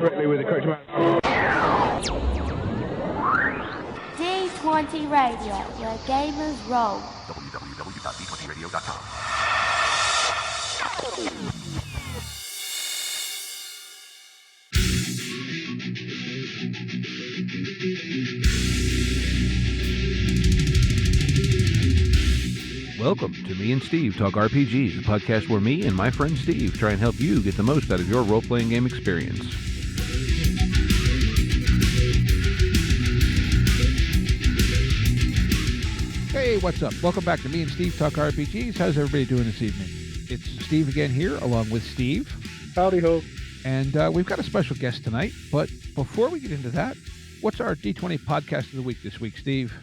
correctly with the correct amount. D20 Radio, where gamers roll. www.d20radio.com. Welcome to Me and Steve Talk RPGs, a podcast where me and my friend Steve try and help you get the most out of your role-playing game experience. Hey, what's up? Welcome back to Me and Steve Talk RPGs. How's everybody doing this evening? It's Steve again here, along with Steve. Howdy ho. And we've got a special guest tonight, but before we get into that, what's our D20 podcast of the week this week, Steve?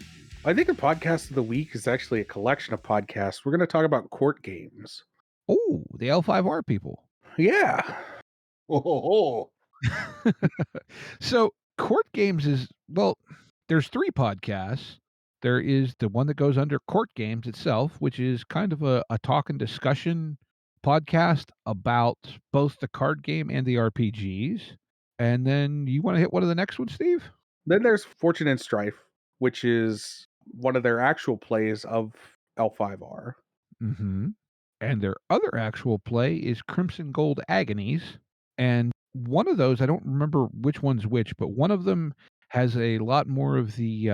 I think a podcast of the week is actually a collection of podcasts. We're going to talk about court games. Oh, the L5R people. Yeah. Oh. So court games is, well, there's three podcasts. There is the one that goes under court games itself, which is kind of a talk and discussion podcast about both the card game and the RPGs. And then you want to hit one of the next ones, Steve? Then there's Fortune and Strife, which is one of their actual plays of L5R. Mm-hmm. And their other actual play is Crimson Gold Agonies. And one of those, I don't remember which one's which, but one of them has a lot more of the,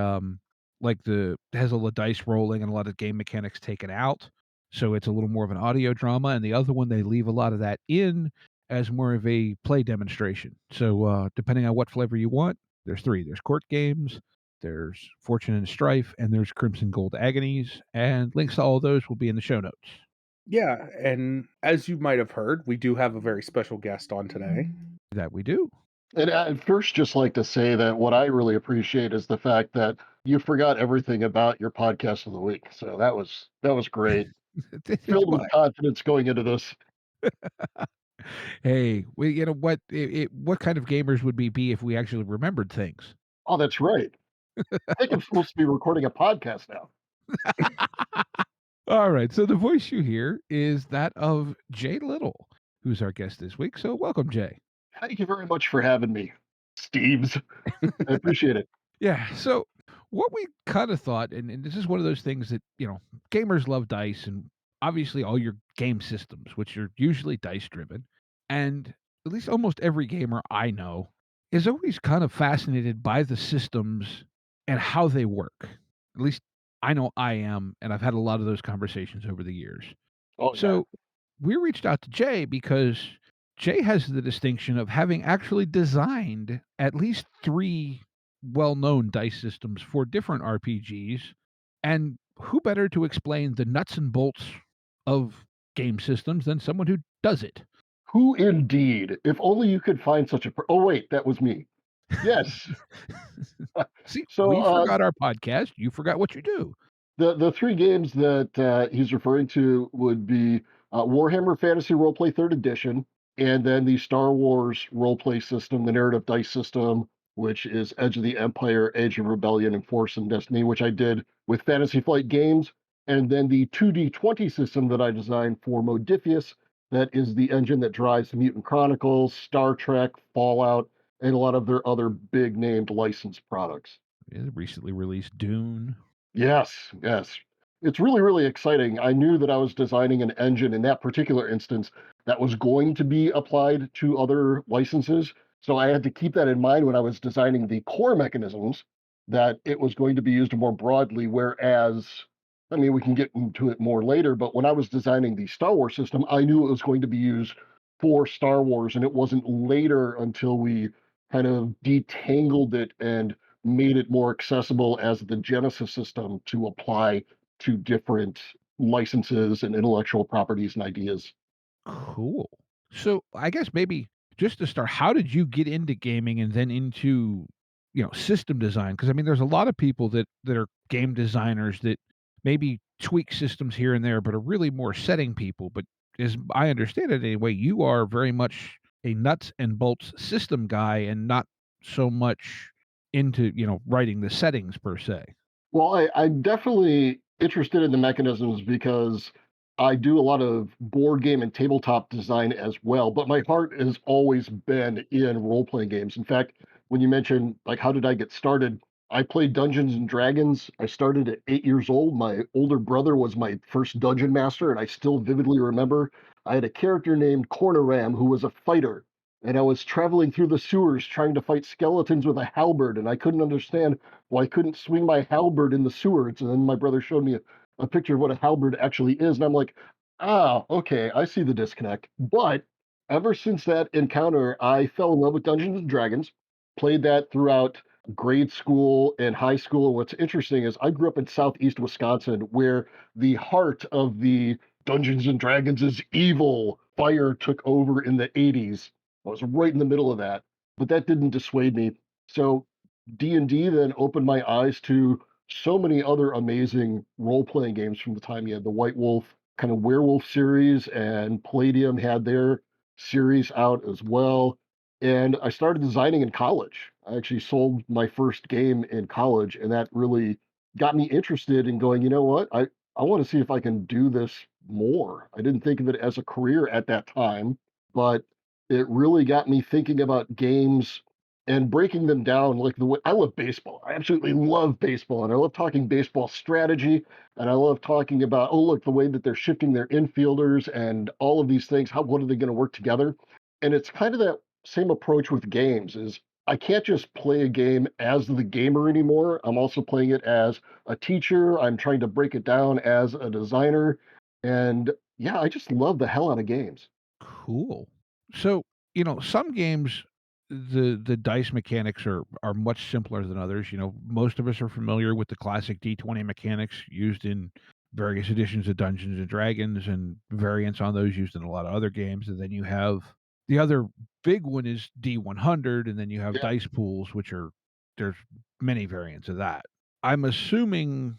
has a lot of dice rolling and a lot of game mechanics taken out. So it's a little more of an audio drama. And the other one, they leave a lot of that in as more of a play demonstration. So depending on what flavor you want, there's three. There's court games, there's Fortune and Strife, and there's Crimson Gold Agonies. And links to all of those will be in the show notes. Yeah, and as you might have heard, we do have a very special guest on today. That we do. And I'd first just like to say that what I really appreciate is the fact that you forgot everything about your podcast of the week. So that was great. Filled with confidence going into this. Hey, you know what? What kind of gamers would we be if we actually remembered things? Oh, that's right. I think I'm supposed to be recording a podcast now. All right. So the voice you hear is that of Jay Little, who's our guest this week. So welcome, Jay. Thank you very much for having me, Steves. I appreciate it. Yeah. So what we kind of thought, and this is one of those things that, you know, gamers love dice and obviously all your game systems, which are usually dice driven. And at least almost every gamer I know is always kind of fascinated by the systems and how they work. At least I know I am, and I've had a lot of those conversations over the years. Oh, yeah. So we reached out to Jay because Jay has the distinction of having actually designed at least three well-known dice systems for different RPGs. And who better to explain the nuts and bolts of game systems than someone who does it? Who indeed? If only you could find such a... Oh, wait, that was me. Yes. See, So, we forgot our podcast. You forgot what you do. The three games that he's referring to would be Warhammer Fantasy Roleplay 3rd Edition, and then the Star Wars roleplay system, the narrative dice system, which is Edge of the Empire, Age of Rebellion, and Force and Destiny, which I did with Fantasy Flight Games, and then the 2D20 system that I designed for Modiphious, that is the engine that drives Mutant Chronicles, Star Trek, Fallout, and a lot of their other big named licensed products. Yeah, recently released Dune. Yes. It's really, really exciting. I knew that I was designing an engine in that particular instance that was going to be applied to other licenses. So I had to keep that in mind when I was designing the core mechanisms, that it was going to be used more broadly. Whereas, I mean, we can get into it more later, but when I was designing the Star Wars system, I knew it was going to be used for Star Wars. And it wasn't later until we kind of detangled it and made it more accessible as the Genesys system to apply to different licenses and intellectual properties and ideas. Cool. So I guess maybe just to start, how did you get into gaming and then into, you know, system design? Because I mean, there's a lot of people that are game designers that maybe tweak systems here and there, but are really more setting people. But as I understand it anyway, you are very much a nuts and bolts system guy and not so much into, you know, writing the settings per se. Well, I'm definitely interested in the mechanisms because I do a lot of board game and tabletop design as well, but my heart has always been in role playing games. In fact, when you mentioned like how did I get started, I played Dungeons and Dragons. I started at 8 years old. My older brother was my first dungeon master, and I still vividly remember I had a character named Corneram who was a fighter, and I was traveling through the sewers trying to fight skeletons with a halberd, and I couldn't understand why I couldn't swing my halberd in the sewers. And then my brother showed me a picture of what a halberd actually is, and I'm like, ah, okay, I see the disconnect. But ever since that encounter, I fell in love with Dungeons and Dragons, played that throughout grade school and high school. And what's interesting is I grew up in southeast Wisconsin, where the heart of the Dungeons and Dragons is evil fire took over in the 80s. I was right in the middle of that, but that didn't dissuade me. So D&D then opened my eyes to so many other amazing role-playing games from the time. You had the White Wolf kind of werewolf series, and Palladium had their series out as well. And I started designing in college. I actually sold my first game in college, and that really got me interested in going, you know what? I want to see if I can do this more. I didn't think of it as a career at that time, but it really got me thinking about games and breaking them down like the way I love baseball. I absolutely love baseball, and I love talking baseball strategy, and I love talking about, oh, look, the way that they're shifting their infielders and all of these things. How what are they going to work together? And it's kind of that same approach with games is I can't just play a game as the gamer anymore. I'm also playing it as a teacher. I'm trying to break it down as a designer. And yeah, I just love the hell out of games. Cool. So, some games, the dice mechanics are much simpler than others. Most of us are familiar with the classic D20 mechanics used in various editions of Dungeons and Dragons, and variants on those used in a lot of other games. And then you have the other big one is D100, and then you have Yeah. dice pools, there's many variants of that. I'm assuming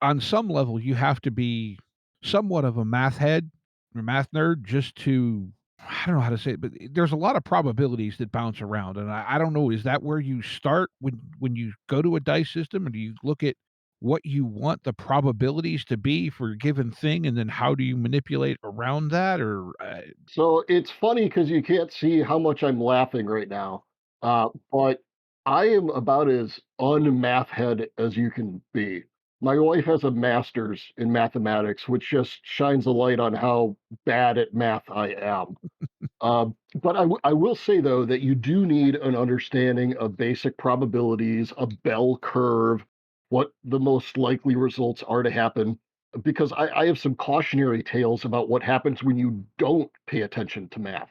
on some level you have to be somewhat of a math head or math nerd just to, I don't know how to say it, but there's a lot of probabilities that bounce around, and I don't know, is that where you start when you go to a dice system, and do you look at what you want the probabilities to be for a given thing, and then how do you manipulate around that? Or So it's funny because you can't see how much I'm laughing right now. But I am about as unmath head as you can be. My wife has a master's in mathematics, which just shines a light on how bad at math I am. But I will say, though, that you do need an understanding of basic probabilities, a bell curve, what the most likely results are to happen, because I have some cautionary tales about what happens when you don't pay attention to math.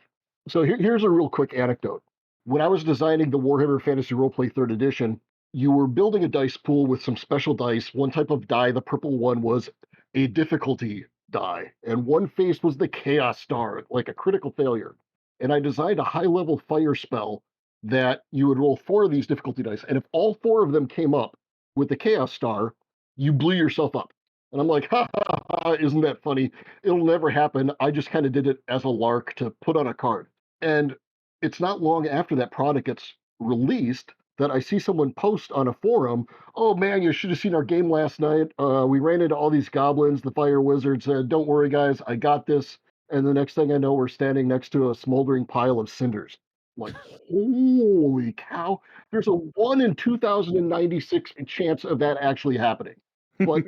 So here's a real quick anecdote. When I was designing the Warhammer Fantasy Roleplay 3rd Edition, you were building a dice pool with some special dice. One type of die, the purple one, was a difficulty die, and one face was the Chaos Star, like a critical failure. And I designed a high level fire spell that you would roll 4 of these difficulty dice. And if all 4 of them came up with the Chaos Star, you blew yourself up. And I'm like, ha ha ha, isn't that funny? It'll never happen. I just kind of did it as a lark to put on a card. And it's not long after that product gets released that I see someone post on a forum, oh man, you should have seen our game last night. We ran into all these goblins. The fire wizard said, don't worry, guys, I got this. And the next thing I know, we're standing next to a smoldering pile of cinders. Like, holy cow, there's a 1 in 2096 chance of that actually happening. But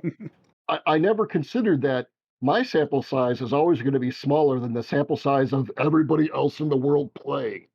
I never considered that my sample size is always going to be smaller than the sample size of everybody else in the world playing.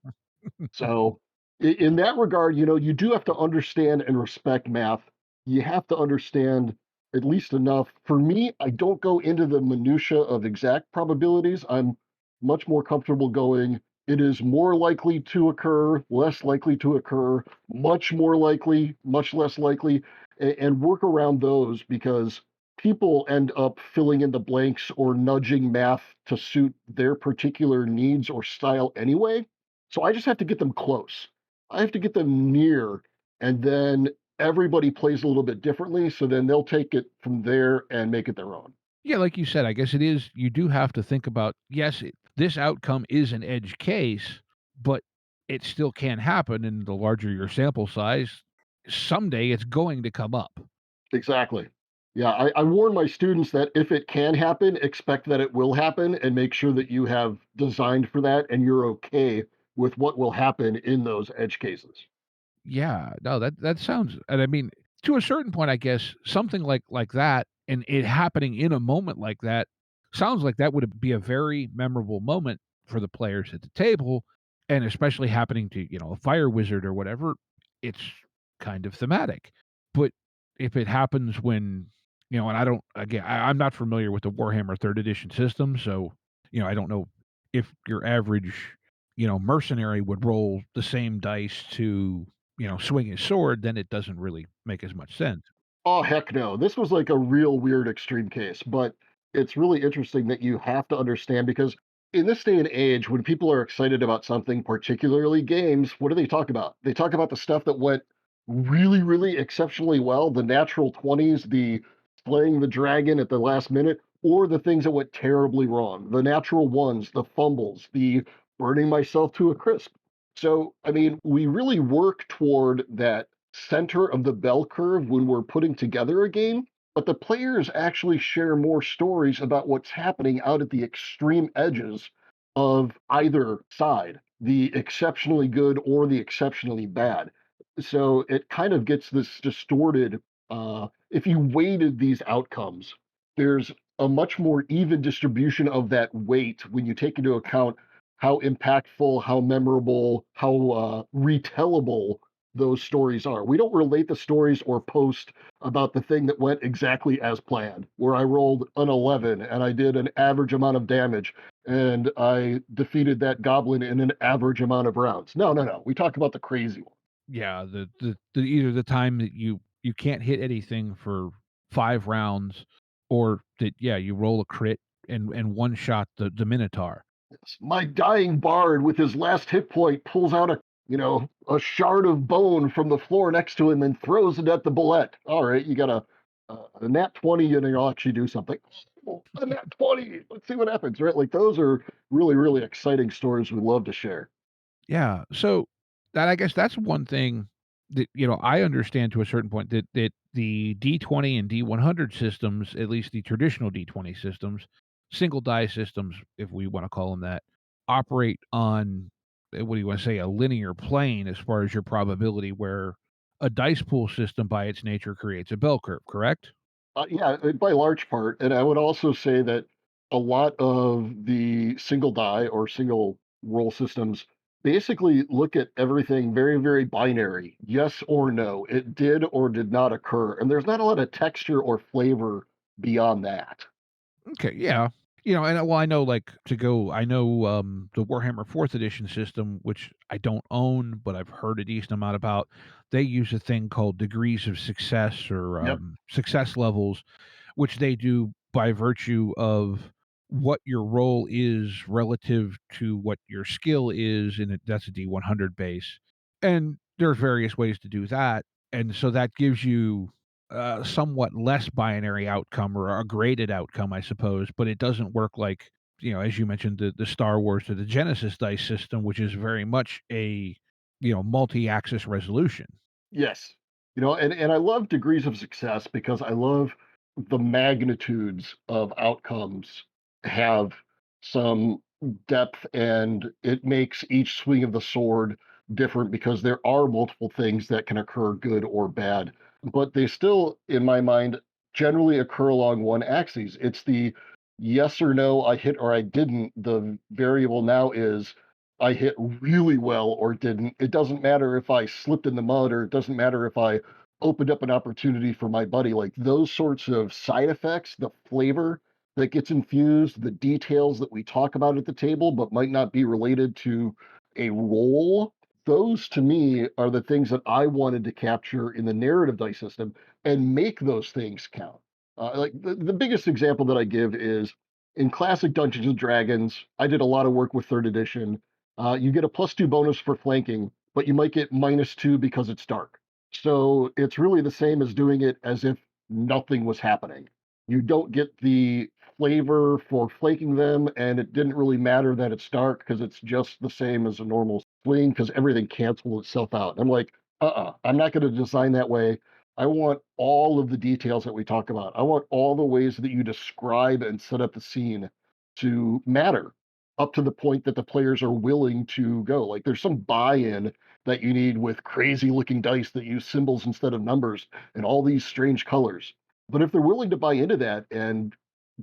So, in that regard, you do have to understand and respect math. You have to understand at least enough. For me, I don't go into the minutia of exact probabilities. I'm much more comfortable going, it is more likely to occur, less likely to occur, much more likely, much less likely, and work around those because people end up filling in the blanks or nudging math to suit their particular needs or style anyway. So I just have to get them close. I have to get them near, and then everybody plays a little bit differently. So then they'll take it from there and make it their own. yeah, like you said, I guess it is. You do have to think about, yes, this outcome is an edge case, but it still can happen. And the larger your sample size, someday it's going to come up. Exactly. Yeah, I warn my students that if it can happen, expect that it will happen and make sure that you have designed for that and you're okay with what will happen in those edge cases. Yeah, no, that sounds, and I mean, to a certain point, I guess something like that, and it happening in a moment like that, sounds like that would be a very memorable moment for the players at the table, and especially happening to, a fire wizard or whatever, it's kind of thematic. But if it happens when, and I don't, again, I'm not familiar with the Warhammer Third Edition system, so I don't know if your average, mercenary would roll the same dice to swing his sword, then it doesn't really make as much sense. Oh, heck no. This was like a real weird extreme case, but it's really interesting that you have to understand because in this day and age, when people are excited about something, particularly games, what do they talk about? They talk about the stuff that went really, really exceptionally well, the natural 20s, the slaying the dragon at the last minute, or the things that went terribly wrong, the natural ones, the fumbles, the burning myself to a crisp. So, I mean, we really work toward that center of the bell curve when we're putting together a game, but the players actually share more stories about what's happening out at the extreme edges of either side, the exceptionally good or the exceptionally bad. So it kind of gets this distorted. If you weighted these outcomes, there's a much more even distribution of that weight when you take into account how impactful, how memorable, how retellable those stories are. We don't relate the stories or post about the thing that went exactly as planned, where I rolled an 11 and I did an average amount of damage and I defeated that goblin in an average amount of rounds. No, no, no. We talk about the crazy one. Yeah, the either the time that you can't hit anything for 5 rounds, or that, yeah, you roll a crit and one shot the minotaur. My dying bard with his last hit point pulls out a shard of bone from the floor next to him and throws it at the bullet. All right, you got a nat 20 and you'll actually do something. Oh, a nat 20. Let's see what happens, right? Like those are really, really exciting stories we love to share. Yeah, so that, I guess that's one thing that, I understand to a certain point, that the D20 and D100 systems, at least the traditional D20 systems, single die systems, if we wanna call them that, operate on, what do you wanna say, a linear plane as far as your probability, where a dice pool system by its nature creates a bell curve, correct? Yeah, by large part. And I would also say that a lot of the single die or single roll systems basically look at everything very, very binary yes or no. It did or did not occur. And there's not a lot of texture or flavor beyond that. Okay, yeah. And well, I know, like, I know, the Warhammer 4th edition system, which I don't own, but I've heard a decent amount about. They use a thing called degrees of success, or Yep. success levels, which they do by virtue of what your role is relative to what your skill is, and that's a D100 base. And there's various ways to do that, and so that gives you a somewhat less binary outcome, or a graded outcome, I suppose, but it doesn't work like, as you mentioned, the Star Wars or the Genesis dice system, which is very much a, multi-axis resolution. Yes. And I love degrees of success because I love the magnitudes of outcomes have some depth and it makes each swing of the sword different because there are multiple things that can occur good or bad, but they still, in my mind, generally occur along one axis. It's the yes or no, I hit or I didn't. The variable now is I hit really well or didn't. It doesn't matter if I slipped in the mud or it doesn't matter if I opened up an opportunity for my buddy. Like those sorts of side effects, the flavor that gets infused, the details that we talk about at the table, but might not be related to a role. Those to me are the things that I wanted to capture in the narrative dice system and make those things count. Like the biggest example that I give is in classic Dungeons and Dragons. I did a lot of work with third edition. You get a +2 bonus for flanking, but you might get -2 because it's dark. So it's really the same as doing it as if nothing was happening. You don't get the flavor for flanking them, and it didn't really matter that it's dark because it's just the same as a normal swing because everything cancels itself out. I'm like, I'm not going to design that way. I want all of the details that we talk about. I want all the ways that you describe and set up the scene to matter up to the point that the players are willing to go. Like there's some buy-in that you need with crazy looking dice that use symbols instead of numbers and all these strange colors. But if they're willing to buy into that and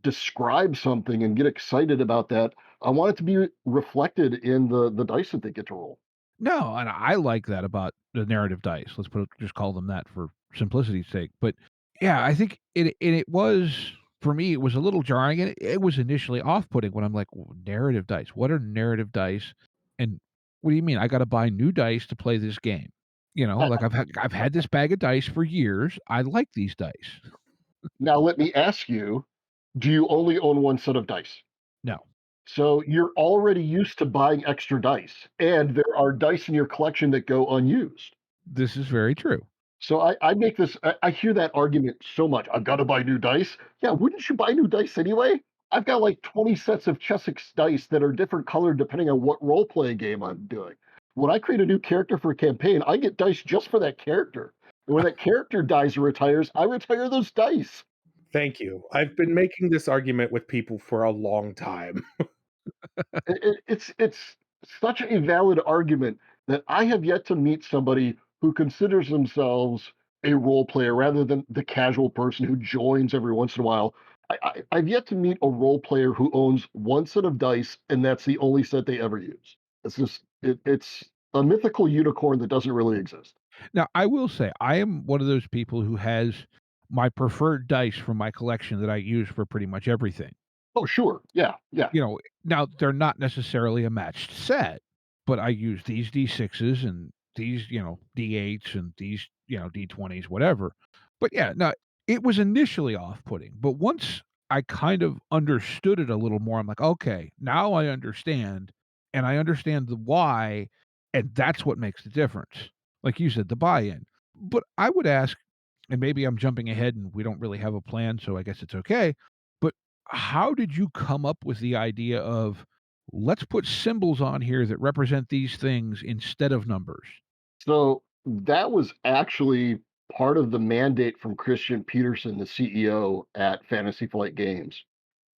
describe something and get excited about that, I want it to be reflected in the dice that they get to roll. No, and I like that about the narrative dice. Just call them that for simplicity's sake. But yeah, I think it was for me. It was a little jarring, and it was initially off-putting when I'm like, narrative dice. What are narrative dice? And what do you mean? I got to buy new dice to play this game? Like I've had this bag of dice for years. I like these dice. Now, let me ask you, do you only own one set of dice? No, So you're already used to buying extra dice, and there are dice in your collection that go unused. this is very true. So I hear that argument so much. I've got to buy new dice. Yeah, wouldn't you buy new dice anyway? I've got like 20 sets of Chessex dice that are different colored depending on what role play game I'm doing. When I create a new character for a campaign, I get dice just for that character. And when that character dies or retires, I retire those dice. Thank you. I've been making this argument with people for a long time. It's such a valid argument that I have yet to meet somebody who considers themselves a role player rather than the casual person who joins every once in a while. I've yet to meet a role player who owns one set of dice and that's the only set they ever use. It's a mythical unicorn that doesn't really exist. Now, I will say I am one of those people who has my preferred dice from my collection that I use for pretty much everything. Oh, sure. Yeah. Yeah. Now they're not necessarily a matched set, but I use these D6s and these, D8s and these, D20s, whatever. But yeah, no, it was initially off-putting, but once I kind of understood it a little more, I'm like, okay, now I understand, and I understand the why, and that's what makes the difference. Like you said, the buy-in. But I would ask, and maybe I'm jumping ahead and we don't really have a plan, so I guess it's okay. But how did you come up with the idea of let's put symbols on here that represent these things instead of numbers? So that was actually part of the mandate from Christian Peterson, the CEO at Fantasy Flight Games.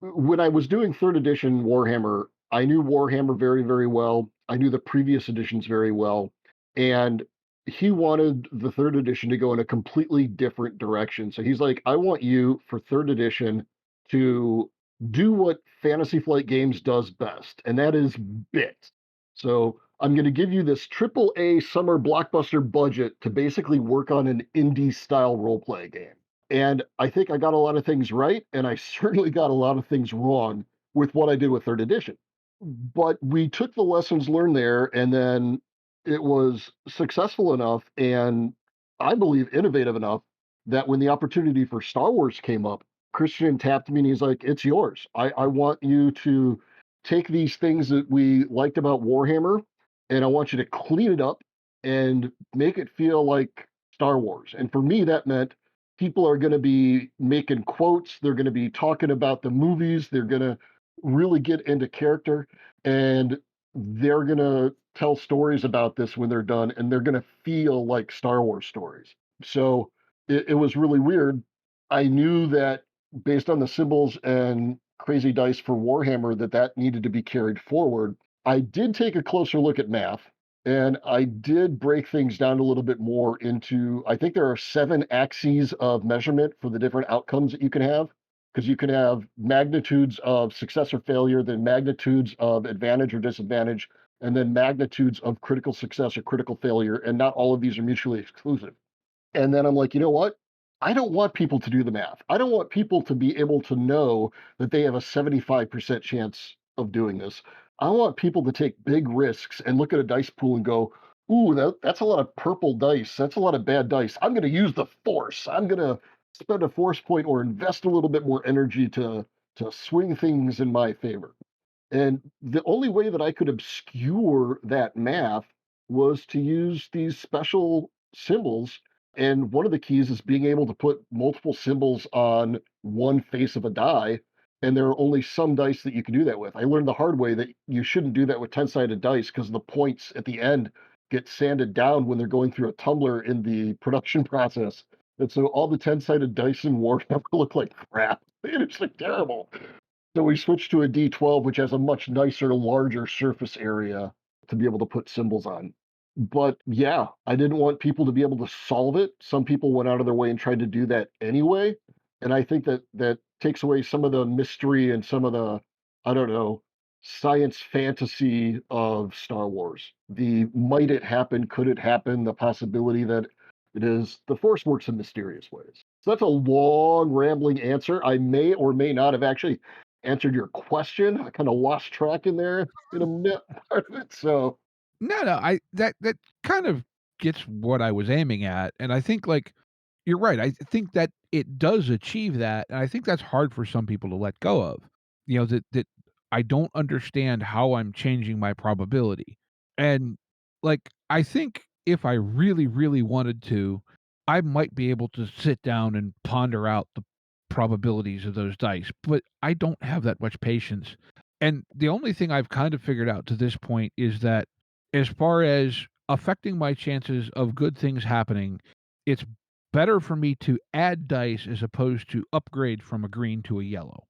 When I was doing third edition Warhammer, I knew Warhammer very, very well. I knew the previous editions very well. And he wanted the third edition to go in a completely different direction. So he's like, I want you for third edition to do what Fantasy Flight Games does best, and that is bit. So I'm going to give you this triple A summer blockbuster budget to basically work on an indie style role play game. And I think I got a lot of things right, and I certainly got a lot of things wrong with what I did with third edition. But we took the lessons learned there, and then it was successful enough and I believe innovative enough that when the opportunity for Star Wars came up, Christian tapped me and he's like, it's yours. I want you to take these things that we liked about Warhammer and I want you to clean it up and make it feel like Star Wars. And for me, that meant people are going to be making quotes, they're going to be talking about the movies, they're going to really get into character, and they're going to tell stories about this when they're done, and they're going to feel like Star Wars stories. So it was really weird. I knew that based on the symbols and crazy dice for Warhammer, that needed to be carried forward. I did take a closer look at math, and I did break things down a little bit more into, I think there are 7 axes of measurement for the different outcomes that you can have, because you can have magnitudes of success or failure, then magnitudes of advantage or disadvantage, and then magnitudes of critical success or critical failure. And not all of these are mutually exclusive. And then I'm like, you know what? I don't want people to do the math. I don't want people to be able to know that they have a 75% chance of doing this. I want people to take big risks and look at a dice pool and go, ooh, that's a lot of purple dice. That's a lot of bad dice. I'm going to use the force. I'm going to spend a force point or invest a little bit more energy to swing things in my favor. And the only way that I could obscure that math was to use these special symbols. And one of the keys is being able to put multiple symbols on one face of a die. And there are only some dice that you can do that with. I learned the hard way that you shouldn't do that with 10-sided dice because the points at the end get sanded down when they're going through a tumbler in the production process. And so all the 10-sided dice in Warhammer look like crap. It's like terrible. So we switched to a D12, which has a much nicer, larger surface area to be able to put symbols on. But yeah, I didn't want people to be able to solve it. Some people went out of their way and tried to do that anyway. And I think that that takes away some of the mystery and some of the, I don't know, science fantasy of Star Wars. The might it happen, could it happen, the possibility that it is the Force works in mysterious ways. So that's a long, rambling answer. I may or may not have actually answered your question. I kind of lost track in there in a minute part of it. So No, I that kind of gets what I was aiming at, and I think, like, you're right, I think that it does achieve that, and I think that's hard for some people to let go of. That I don't understand how I'm changing my probability, and, like, I think if I really, really wanted to, I might be able to sit down and ponder out the probabilities of those dice, but I don't have that much patience, and the only thing I've kind of figured out to this point is that as far as affecting my chances of good things happening, it's better for me to add dice as opposed to upgrade from a green to a yellow.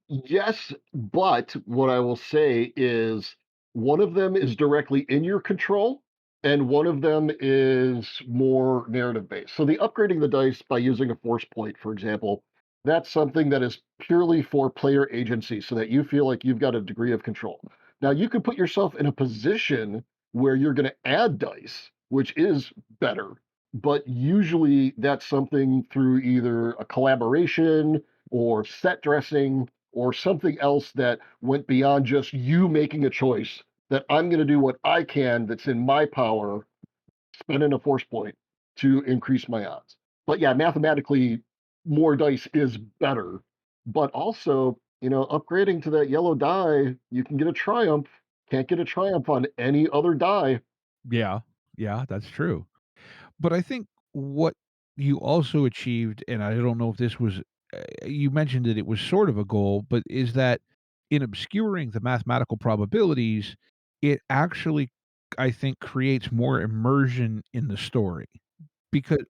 yes, but what I will say is one of them is directly in your control, and one of them is more narrative based. So the upgrading the dice by using a force point, for example, that's something that is purely for player agency so that you feel like you've got a degree of control. Now, you could put yourself in a position where you're going to add dice, which is better, but usually that's something through either a collaboration or set dressing or something else that went beyond just you making a choice that I'm going to do what I can that's in my power, spending a force point to increase my odds. But yeah, mathematically, more dice is better. But also, upgrading to that yellow die, you can get a triumph. Can't get a triumph on any other die. Yeah, yeah, that's true. But I think what you also achieved, and I don't know if this was, you mentioned that it was sort of a goal, but is that in obscuring the mathematical probabilities, it actually, I think, creates more immersion in the story because,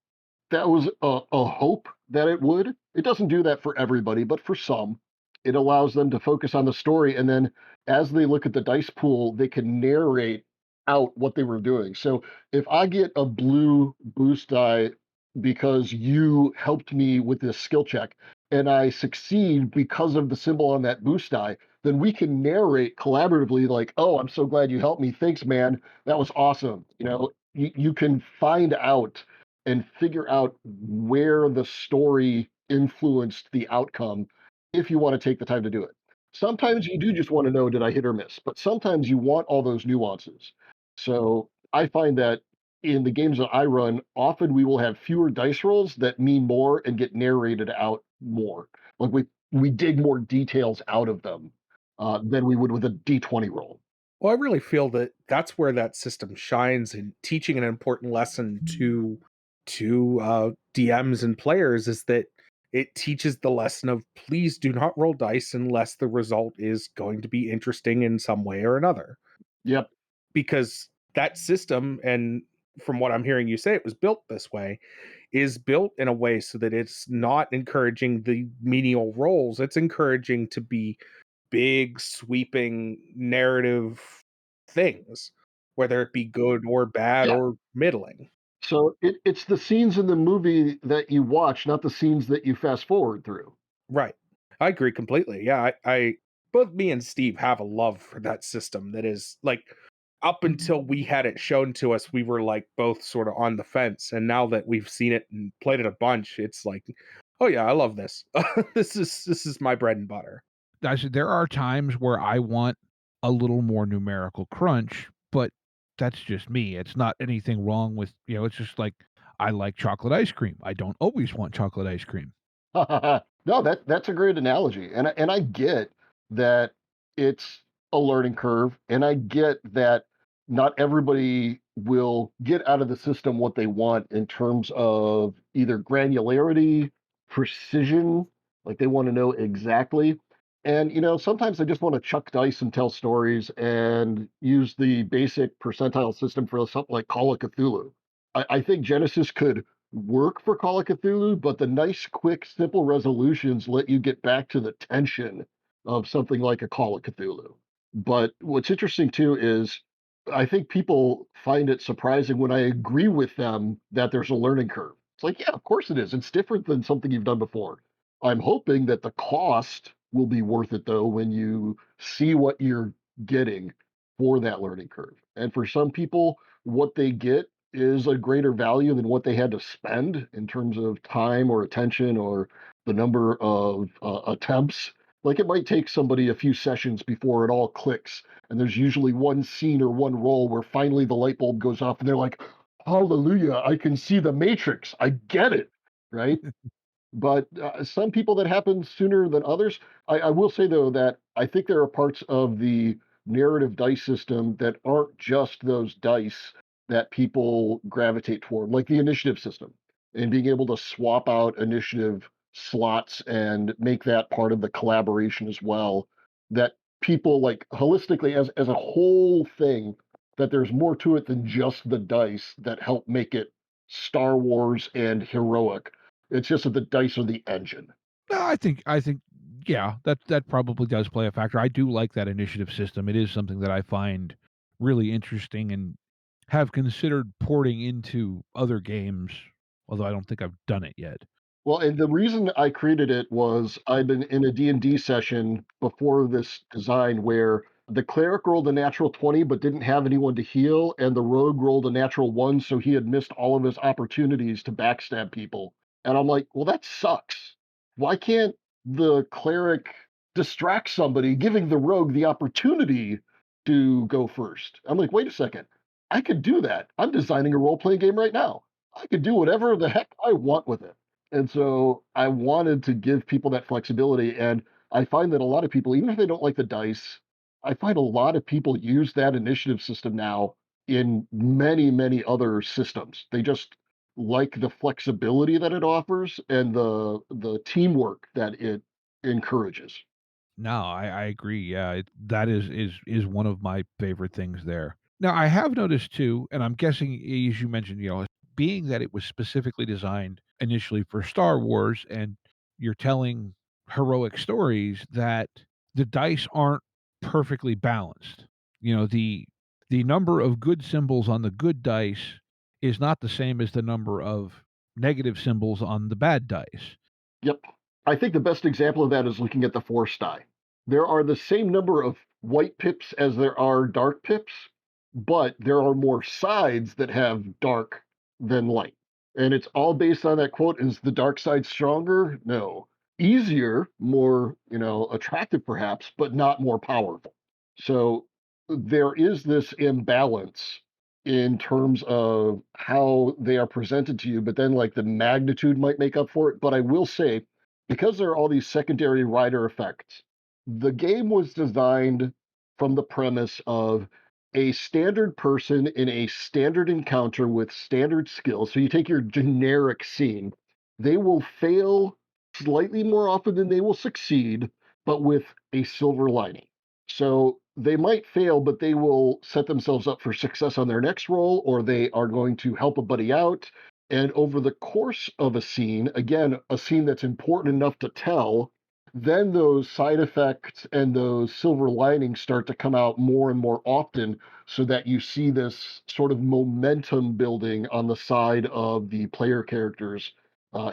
That was a hope that it would. It doesn't do that for everybody, but for some, it allows them to focus on the story. And then as they look at the dice pool, they can narrate out what they were doing. So if I get a blue boost die because you helped me with this skill check and I succeed because of the symbol on that boost die, then we can narrate collaboratively, like, oh, I'm so glad you helped me. Thanks, man. That was awesome. You can find out and figure out where the story influenced the outcome if you want to take the time to do it. Sometimes you do just want to know, did I hit or miss? But sometimes you want all those nuances. So I find that in the games that I run, often we will have fewer dice rolls that mean more and get narrated out more. Like we dig more details out of them than we would with a D20 roll. Well, I really feel that that's where that system shines in teaching an important lesson to DMs and players is that it teaches the lesson of please do not roll dice unless the result is going to be interesting in some way or another. Yep. Because that system, and from what I'm hearing you say, it was built this way, is built in a way so that it's not encouraging the menial roles. It's encouraging to be big, sweeping narrative things, whether it be good or bad Yeah. or middling. So it's the scenes in the movie that you watch, not the scenes that you fast forward through. Right. I agree completely. Yeah, I both me and Steve have a love for that system that is like up until we had it shown to us, we were like both sort of on the fence. And now that we've seen it and played it a bunch, it's like, oh yeah, I love this. This is my bread and butter. I said, there are times where I want a little more numerical crunch, but that's just me. It's not anything wrong with, it's just like I like chocolate ice cream. I don't always want chocolate ice cream. No, that's a great analogy, and I get that it's a learning curve, and I get that not everybody will get out of the system what they want in terms of either granularity, precision, like they want to know exactly. And sometimes they just want to chuck dice and tell stories and use the basic percentile system for something like Call of Cthulhu. I think Genesys could work for Call of Cthulhu, but the nice, quick, simple resolutions let you get back to the tension of something like a Call of Cthulhu. But what's interesting too is I think people find it surprising when I agree with them that there's a learning curve. It's like, yeah, of course it is. It's different than something you've done before. I'm hoping that the cost will be worth it though when you see what you're getting for that learning curve. And for some people, what they get is a greater value than what they had to spend in terms of time or attention or the number of attempts. Like it might take somebody a few sessions before it all clicks. And there's usually one scene or one role where finally the light bulb goes off and they're like, hallelujah, I can see the matrix. I get it. Right. But some people that happen sooner than others. I will say, though, that I think there are parts of the narrative dice system that aren't just those dice that people gravitate toward, like the initiative system, and being able to swap out initiative slots and make that part of the collaboration as well. That people like holistically, as a whole thing, that there's more to it than just the dice that help make it Star Wars and heroic. It's just that the dice are the engine. No, I think yeah, that probably does play a factor. I do like that initiative system. It is something that I find really interesting and have considered porting into other games, although I don't think I've done it yet. Well, and the reason I created it was I'd been in a D&D session before this design where the cleric rolled a natural 20 but didn't have anyone to heal, and the rogue rolled a natural 1, so he had missed all of his opportunities to backstab people. And I'm like, well, that sucks. Why can't the cleric distract somebody, giving the rogue the opportunity to go first? I'm like, wait a second. I could do that. I'm designing a role-playing game right now. I could do whatever the heck I want with it. And so I wanted to give people that flexibility. And I find that a lot of people, even if they don't like the dice, I find a lot of people use that initiative system now in many, many other systems. They just like the flexibility that it offers and the teamwork that it encourages. No, I agree. Yeah, that is one of my favorite things there. Now, I have noticed too, and I'm guessing, as you mentioned, being that it was specifically designed initially for Star Wars, and you're telling heroic stories, that the dice aren't perfectly balanced. The number of good symbols on the good dice is not the same as the number of negative symbols on the bad dice. Yep. I think the best example of that is looking at the force die. There are the same number of white pips as there are dark pips, but there are more sides that have dark than light. And it's all based on that quote, is the dark side stronger? No. Easier, more, attractive perhaps, but not more powerful. So there is this imbalance in terms of how they are presented to you, but then like the magnitude might make up for it. But I will say, because there are all these secondary rider effects, the game was designed from the premise of a standard person in a standard encounter with standard skills. So you take your generic scene, they will fail slightly more often than they will succeed, but with a silver lining. So they might fail, but they will set themselves up for success on their next roll, or they are going to help a buddy out. And over the course of a scene, again, a scene that's important enough to tell, then those side effects and those silver linings start to come out more and more often so that you see this sort of momentum building on the side of the player characters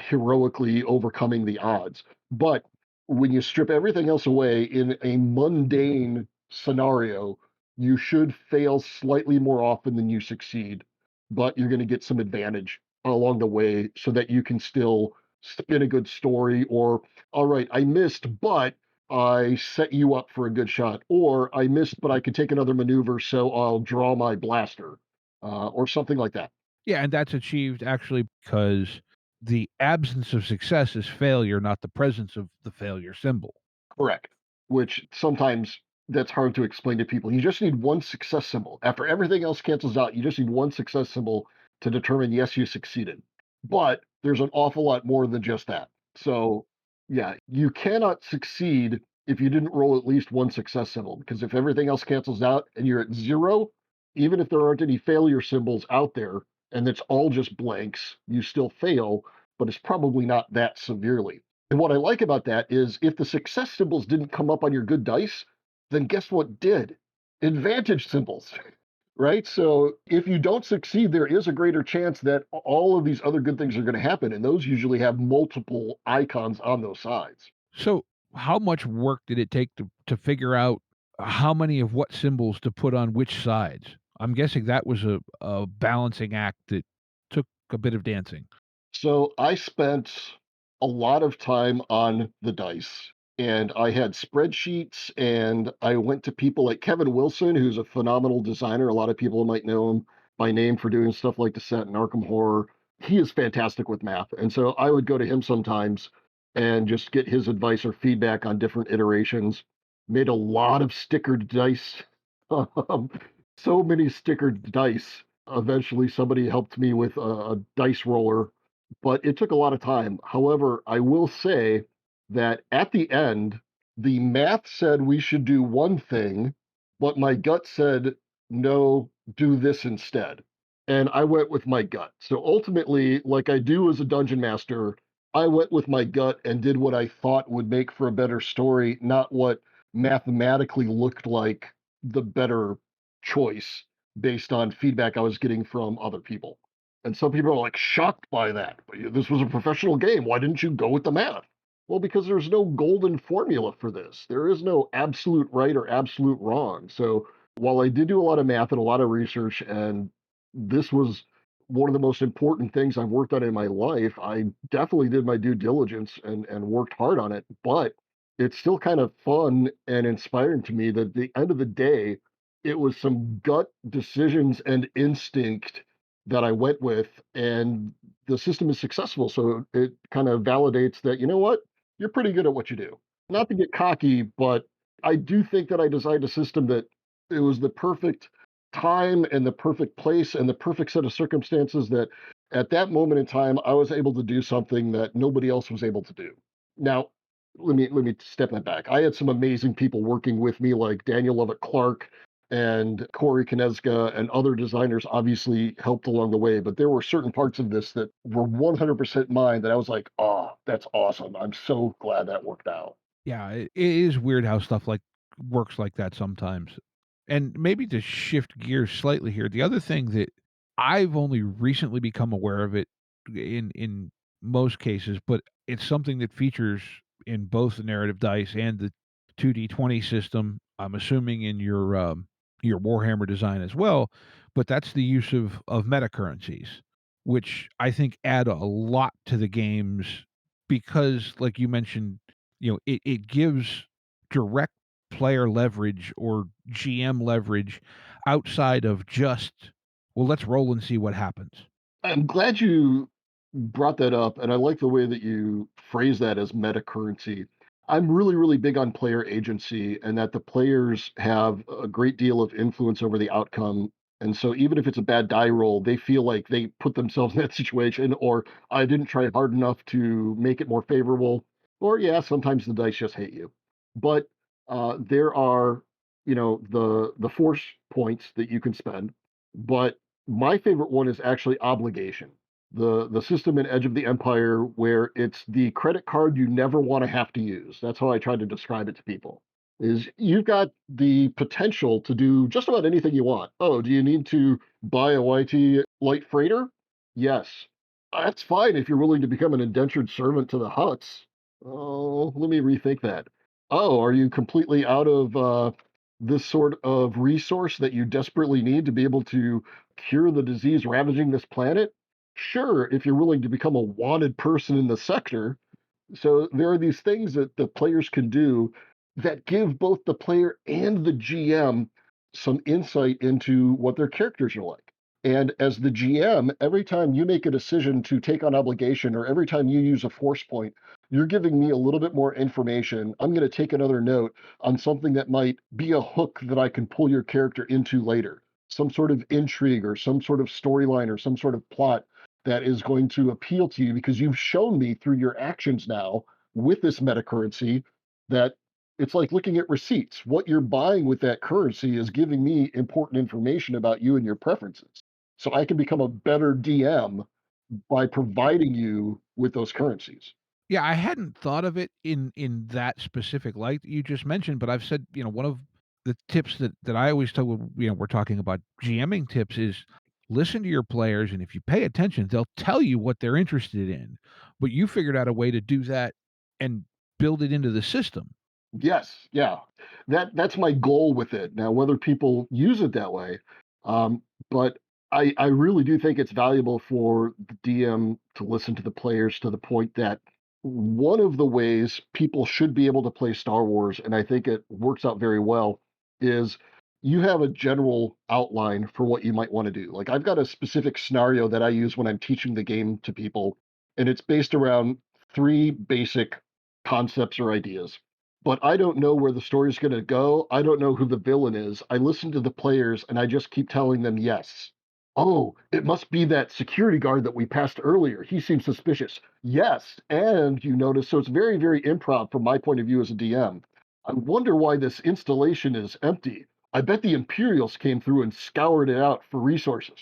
heroically overcoming the odds. But when you strip everything else away in a mundane scenario, you should fail slightly more often than you succeed, but you're going to get some advantage along the way so that you can still spin a good story. Or, all right, I missed, but I set you up for a good shot. Or I missed, but I could take another maneuver, so I'll draw my blaster, or something like that. Yeah, and that's achieved actually because the absence of success is failure, not the presence of the failure symbol. Correct. Which sometimes that's hard to explain to people. You just need one success symbol. After everything else cancels out, you just need one success symbol to determine, yes, you succeeded. But there's an awful lot more than just that. So, yeah, you cannot succeed if you didn't roll at least one success symbol, because if everything else cancels out and you're at zero, even if there aren't any failure symbols out there, and it's all just blanks, you still fail, but it's probably not that severely. And what I like about that is if the success symbols didn't come up on your good dice, then guess what did? Advantage symbols, right? So if you don't succeed, there is a greater chance that all of these other good things are going to happen. And those usually have multiple icons on those sides. So, how much work did it take to figure out how many of what symbols to put on which sides? I'm guessing that was a balancing act that took a bit of dancing. So I spent a lot of time on the dice and I had spreadsheets and I went to people like Kevin Wilson, who's a phenomenal designer. A lot of people might know him by name for doing stuff like Descent and Arkham Horror. He is fantastic with math. And so I would go to him sometimes and just get his advice or feedback on different iterations. Made a lot of stickered dice. Um, so many stickered dice. Eventually, somebody helped me with a dice roller, but it took a lot of time. However, I will say that at the end, the math said we should do one thing, but my gut said, no, do this instead. And I went with my gut. So ultimately, like I do as a dungeon master, I went with my gut and did what I thought would make for a better story, not what mathematically looked like the better choice based on feedback I was getting from other people. And some people are like shocked by that. This was a professional game. Why didn't you go with the math? Well, because there's no golden formula for this. There is no absolute right or absolute wrong. So while I did do a lot of math and a lot of research, and this was one of the most important things I've worked on in my life, I definitely did my due diligence and worked hard on it. But it's still kind of fun and inspiring to me that at the end of the day, it was some gut decisions and instinct that I went with, and the system is successful. So it kind of validates that, you know what, you're pretty good at what you do. Not to get cocky, but I do think that I designed a system that it was the perfect time and the perfect place and the perfect set of circumstances that at that moment in time I was able to do something that nobody else was able to do. Now, let me step that back. I had some amazing people working with me, like Daniel Lovett Clark and Corey Kinezka and other designers obviously helped along the way, but there were certain parts of this that were 100% mine that I was like, oh, that's awesome. I'm so glad that worked out. Yeah, it is weird how stuff like works like that sometimes. And maybe to shift gears slightly here, the other thing that I've only recently become aware of it in most cases, but it's something that features in both the narrative dice and the 2d20 system. I'm assuming in your Warhammer design as well, but that's the use of meta currencies, which I think add a lot to the games because, like you mentioned, it gives direct player leverage or GM leverage outside of just, well, let's roll and see what happens. I'm glad you brought that up, and I like the way that you phrase that as meta currency. I'm really, really big on player agency and that the players have a great deal of influence over the outcome. And so even if it's a bad die roll, they feel like they put themselves in that situation, or I didn't try hard enough to make it more favorable, or yeah, sometimes the dice just hate you. But there are, the force points that you can spend, but my favorite one is actually obligation. The system in Edge of the Empire where it's the credit card you never want to have to use. That's how I try to describe it to people. Is you've got the potential to do just about anything you want. Oh, do you need to buy a YT light freighter? Yes. That's fine if you're willing to become an indentured servant to the Hutts. Oh, let me rethink that. Oh, are you completely out of this sort of resource that you desperately need to be able to cure the disease ravaging this planet? Sure, if you're willing to become a wanted person in the sector. So there are these things that the players can do that give both the player and the GM some insight into what their characters are like. And as the GM, every time you make a decision to take on obligation or every time you use a force point, you're giving me a little bit more information. I'm going to take another note on something that might be a hook that I can pull your character into later, some sort of intrigue or some sort of storyline or some sort of plot that is going to appeal to you because you've shown me through your actions now with this meta currency that it's like looking at receipts. What you're buying with that currency is giving me important information about you and your preferences. So I can become a better DM by providing you with those currencies. Yeah, I hadn't thought of it in that specific light that you just mentioned, but I've said, one of the tips that I always tell when, we're talking about GMing tips is listen to your players, and if you pay attention, they'll tell you what they're interested in. But you figured out a way to do that and build it into the system. Yes, yeah. That's my goal with it. Now, whether people use it that way, um, but I really do think it's valuable for the DM to listen to the players to the point that one of the ways people should be able to play Star Wars, and I think it works out very well, is you have a general outline for what you might want to do. Like I've got a specific scenario that I use when I'm teaching the game to people, and it's based around three basic concepts or ideas, but I don't know where the story's going to go. I don't know who the villain is. I listen to the players and I just keep telling them yes. Oh, it must be that security guard that we passed earlier. He seems suspicious. Yes. And you notice, so it's very, very improv from my point of view as a DM. I wonder why this installation is empty. I bet the Imperials came through and scoured it out for resources.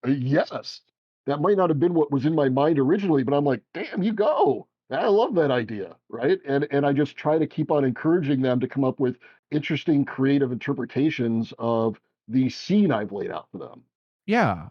Yes. That might not have been what was in my mind originally, but I'm like, damn, you go. I love that idea, right? And I just try to keep on encouraging them to come up with interesting, creative interpretations of the scene I've laid out for them. Yeah.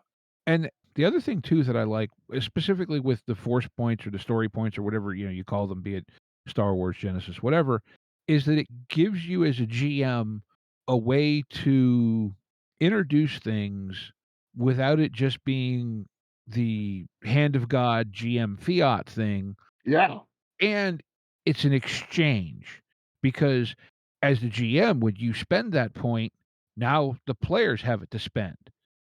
And the other thing too that I like, specifically with the force points or the story points or whatever, you call them, be it Star Wars, Genesis, whatever, is that it gives you as a GM a way to introduce things without it just being the hand of God GM fiat thing. Yeah, And it's an exchange because as the GM, when you spend that point, now the players have it to spend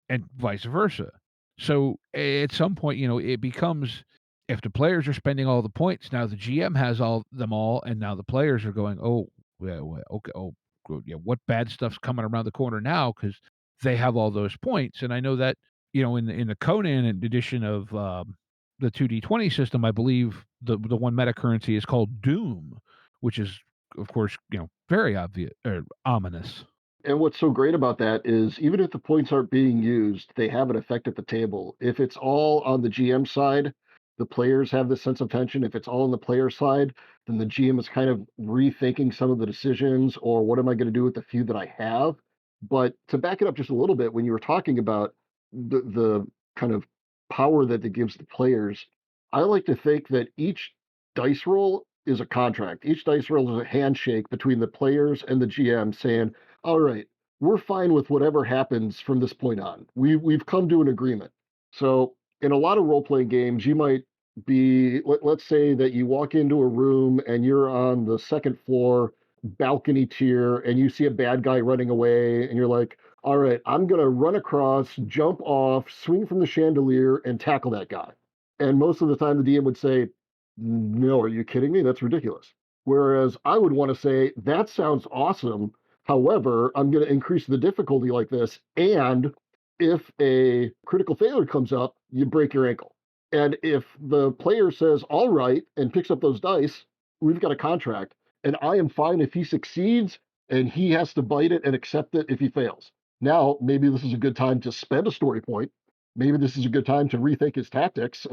and vice versa. So at some point, it becomes if the players are spending all the points, now the GM has all them all, and now the players are going, oh, yeah, well, okay, oh, good, yeah, what bad stuff's coming around the corner now because they have all those points, and I know that in the Conan edition of the 2D20 system, I believe the one meta currency is called Doom, which is, of course, very obvious or ominous. and what's so great about that is even if the points aren't being used, they have an effect at the table. If it's all on the GM side, the players have this sense of tension. If it's all on the player side, then the GM is kind of rethinking some of the decisions or what am I going to do with the few that I have. But to back it up just a little bit, when you were talking about the kind of power that it gives the players, I like to think that each dice roll is a contract. Each dice roll is a handshake between the players and the GM saying, all right, we're fine with whatever happens from this point on. We've come to an agreement. So in a lot of role playing games, you might be let's say that you walk into a room and you're on the second floor balcony tier and you see a bad guy running away and you're like, all right, I'm gonna run across, jump off, swing from the chandelier, and tackle that guy. And most of the time the DM would say, no, are you kidding me? That's ridiculous. Whereas I would want to say, that sounds awesome. However, I'm going to increase the difficulty like this. And if a critical failure comes up, you break your ankle. And if the player says, all right, and picks up those dice, we've got a contract. And I am fine if he succeeds and he has to bite it and accept it if he fails. Now, maybe this is a good time to spend a story point. Maybe this is a good time to rethink his tactics.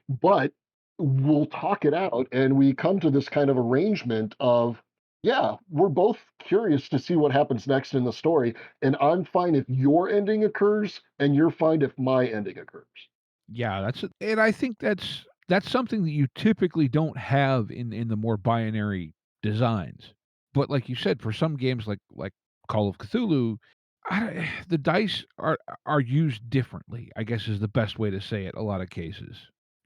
But we'll talk it out and we come to this kind of arrangement of yeah, we're both curious to see what happens next in the story, and I'm fine if your ending occurs and you're fine if my ending occurs. Yeah, and I think that's something that you typically don't have in the more binary designs. But like you said, for some games like Call of Cthulhu, the dice are used differently, I guess is the best way to say it. A lot of cases,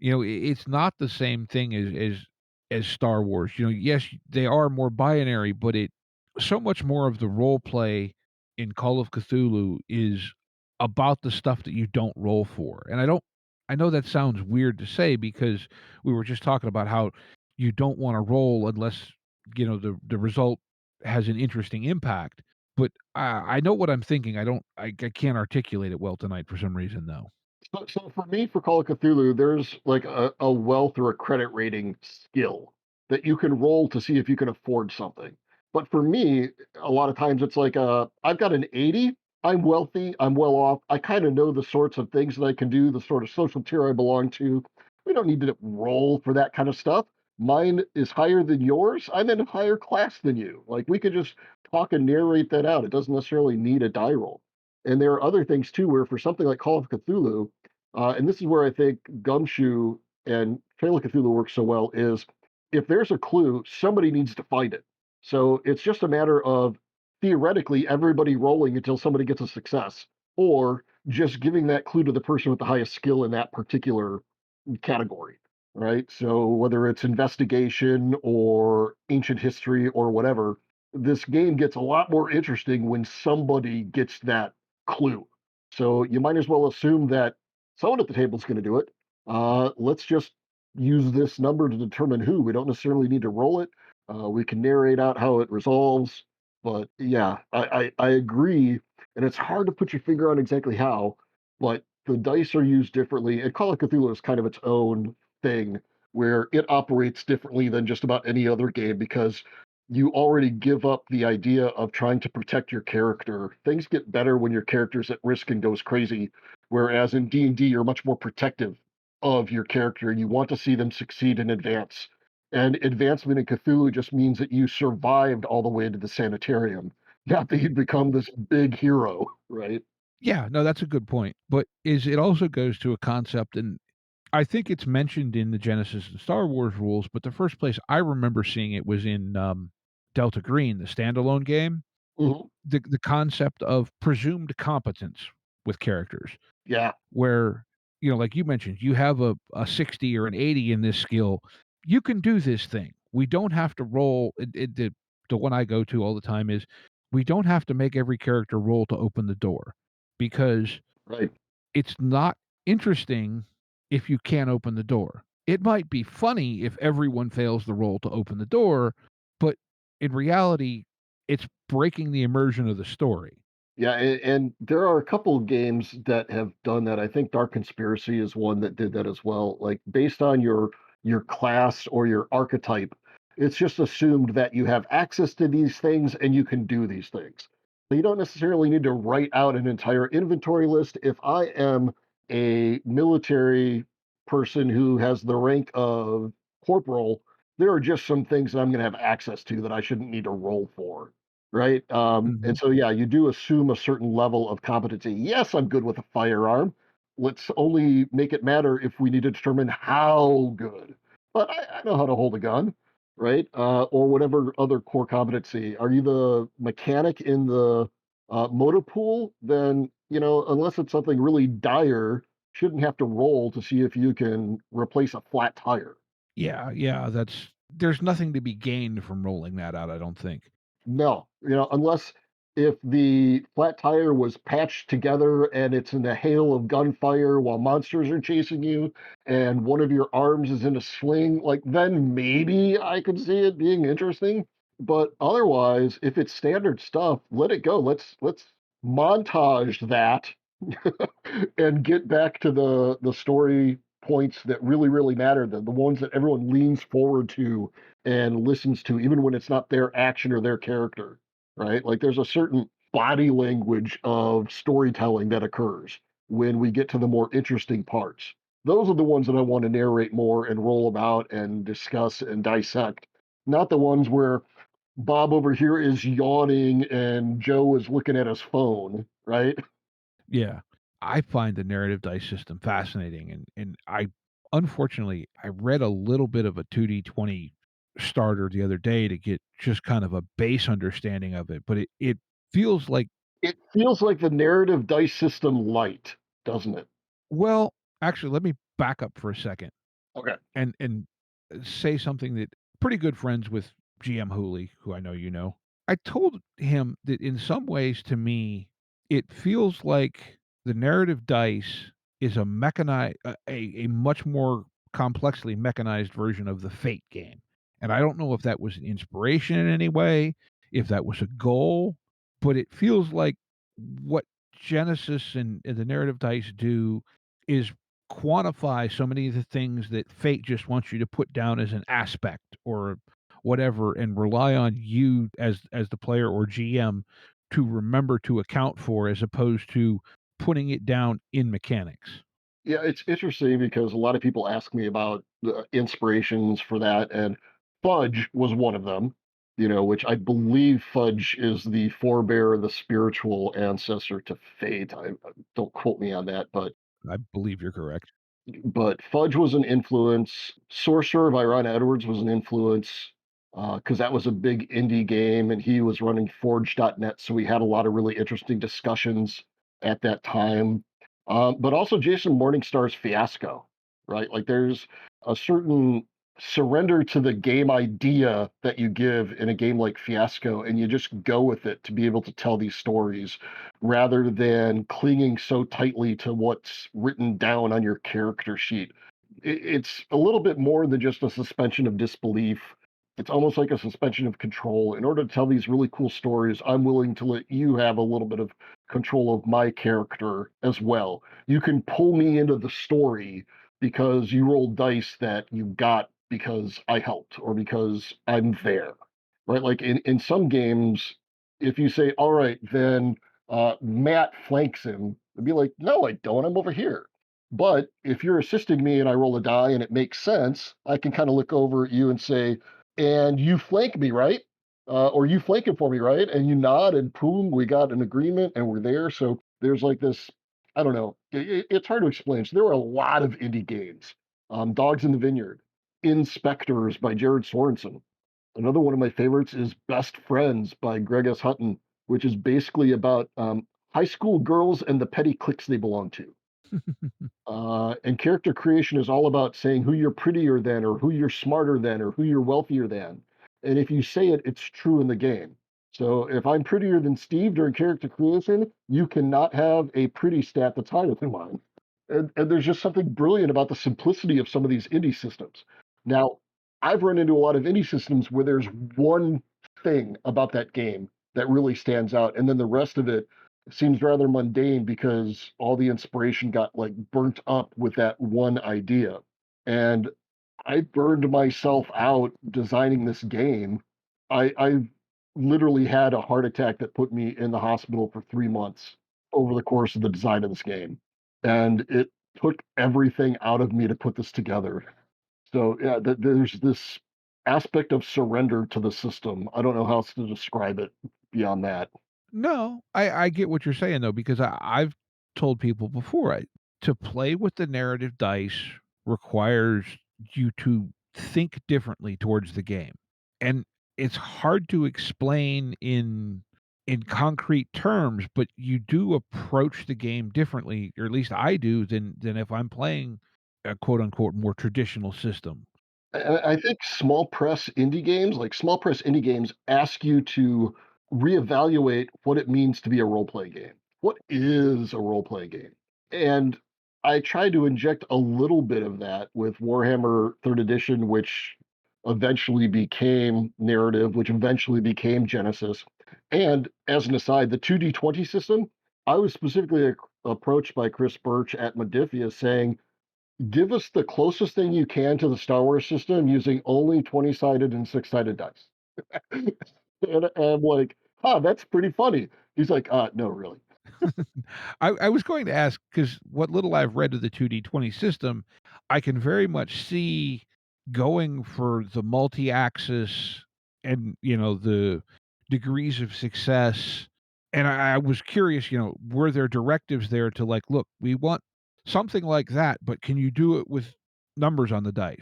it's not the same thing as Star Wars. Yes, they are more binary, but it so much more of the role play in Call of Cthulhu is about the stuff that you don't roll for. And I know that sounds weird to say because we were just talking about how you don't want to roll unless the result has an interesting impact. But I know what I'm thinking. I can't articulate it well tonight for some reason though. So for me, for Call of Cthulhu, there's like a wealth or a credit rating skill that you can roll to see if you can afford something. But for me, a lot of times it's like I've got an 80, I'm wealthy, I'm well off, I kind of know the sorts of things that I can do, the sort of social tier I belong to. We don't need to roll for that kind of stuff. Mine is higher than yours. I'm in a higher class than you. Like we could just talk and narrate that out. It doesn't necessarily need a die roll. And there are other things too, where for something like Call of Cthulhu, and this is where I think Gumshoe and Trail of Cthulhu work so well, is if there's a clue, somebody needs to find it. So it's just a matter of theoretically everybody rolling until somebody gets a success, or just giving that clue to the person with the highest skill in that particular category, right? So whether it's investigation or ancient history or whatever, this game gets a lot more interesting when somebody gets that clue. So you might as well assume that someone at the table is going to do it. Let's just use this number to determine who. We don't necessarily need to roll it. We can narrate out how it resolves. But yeah, I agree. And it's hard to put your finger on exactly how, but the dice are used differently. And Call of Cthulhu is kind of its own thing where it operates differently than just about any other game because you already give up the idea of trying to protect your character. Things get better when your character's at risk and goes crazy, whereas in D&D you're much more protective of your character. You want to see them succeed and advance. And advancement in Cthulhu just means that you survived all the way into the sanitarium, not that you'd become this big hero, right? Yeah, no, that's a good point. But it also goes to a concept, and I think it's mentioned in the Genesys and Star Wars rules, but the first place I remember seeing it was in Delta Green, the standalone game. Mhm. The concept of presumed competence with characters, Yeah, where like you mentioned, you have a 60 or an 80 in this skill, you can do this thing. We don't have to roll. The one I go to all the time is we don't have to make every character roll to open the door because right. it's not interesting if you can't open the door. It might be funny if everyone fails the roll to open the door, but in reality, it's breaking the immersion of the story. Yeah, and there are a couple of games that have done that. I think Dark Conspiracy is one that did that as well. Like based on your class or your archetype, it's just assumed that you have access to these things and you can do these things. So you don't necessarily need to write out an entire inventory list. If I am a military person who has the rank of corporal, there are just some things that I'm going to have access to that I shouldn't need to roll for, right? And Mhm. so, yeah, you do assume a certain level of competency. Yes, I'm good with a firearm. Let's only make it matter if we need to determine how good. But I know how to hold a gun, right? Or whatever other core competency. Are you the mechanic in the motor pool? Then, unless it's something really dire, shouldn't have to roll to see if you can replace a flat tire. Yeah, yeah, there's nothing to be gained from rolling that out, I don't think. No, unless if the flat tire was patched together and it's in a hail of gunfire while monsters are chasing you and one of your arms is in a sling, like then maybe I could see it being interesting. But otherwise, if it's standard stuff, let it go. Let's montage that and get back to the story points that really matter, the ones that everyone leans forward to and listens to, even when it's not their action or their character, right? Like there's a certain body language of storytelling that occurs when we get to the more interesting parts. Those are the ones that I want to narrate more and roll about and discuss and dissect, not the ones where Bob over here is yawning and Joe is looking at his phone, right? Yeah. I find the narrative dice system fascinating, and I unfortunately I read a little bit of a 2D20 starter the other day to get just kind of a base understanding of it, but it feels like, It feels like the narrative dice system light, doesn't it? well, actually, let me back up for a second Okay. and say something that pretty good friends with GM Hooley, who I know you know. I told him that in some ways to me, it feels like the narrative dice is a mechanized, a much more complexly mechanized version of the Fate game. And I don't know if that was an inspiration in any way, if that was a goal, but it feels like what Genesis and the narrative dice do is quantify so many of the things that Fate just wants you to put down as an aspect or whatever, and rely on you as the player or GM to remember to account for as opposed to putting it down in mechanics. Yeah, it's interesting because a lot of people ask me about the inspirations for that, and fudge was one of them, which I believe fudge is the forebear, the spiritual ancestor to fate. I don't quote me on that, I believe you're correct. but fudge was an influence. Sorcerer by Ron Edwards was an influence because that was a big indie game, and he was running Forge.net, so we had a lot of really interesting discussions at that time. But also Jason Morningstar's Fiasco, right? Like there's a certain surrender to the game idea that you give in a game like Fiasco, and you just go with it to be able to tell these stories rather than clinging so tightly to what's written down on your character sheet. It's a little bit more than just a suspension of disbelief. It's almost like a suspension of control. In order to tell these really cool stories, I'm willing to let you have a little bit of control of my character as well. You can pull me into the story because you rolled dice that you got because I helped or because I'm there, right? Like in some games, if you say, all right, then Matt flanks him, I'd be like, no, I don't. I'm over here. But if you're assisting me and I roll a die and it makes sense, I can kind of look over at you and say, and you flank me, right? Or you flank him for me, right? And you nod and boom, we got an agreement and we're there. So there's like this, I don't know, it's hard to explain. So there were a lot of indie games. Dogs in the Vineyard, Inspectors by Jared Sorensen. Another one of my favorites is Best Friends by Greg S. Hutton, which is basically about high school girls and the petty cliques they belong to. And character creation is all about saying who you're prettier than, or who you're smarter than, or who you're wealthier than. And if you say it, it's true in the game. So if I'm prettier than Steve during character creation, you cannot have a pretty stat that's higher than mine. And there's just something brilliant about the simplicity of some of these indie systems. Now, I've run into a lot of indie systems where there's one thing about that game that really stands out, and then the rest of it seems rather mundane because all the inspiration got like burnt up with that one idea. And I burned myself out designing this game. I literally had a heart attack that put me in the hospital for 3 months over the course of the design of this game. And it took everything out of me to put this together. So yeah, there's this aspect of surrender to the system. I don't know how else to describe it beyond that. No, I get what you're saying though, because I've told people before, to play with the narrative dice requires you to think differently towards the game. And it's hard to explain in concrete terms, but you do approach the game differently, or at least I do, than if I'm playing a quote unquote more traditional system. I think small press indie games, ask you to reevaluate what it means to be a role play game. What is a role play game? And I tried to inject a little bit of that with Warhammer Third Edition, which eventually became Narrative, which eventually became Genesys. And as an aside, the 2D20 system, I was specifically approached by Chris Birch at Modiphious saying, give us the closest thing you can to the Star Wars system using only 20-sided and 6-sided dice. And I'm like, that's pretty funny. He's like, no, really. I was going to ask because what little I've read of the 2D20 system, I can very much see going for the multi-axis and the degrees of success. And I was curious, were there directives there to like, look, we want something like that, but can you do it with numbers on the dice?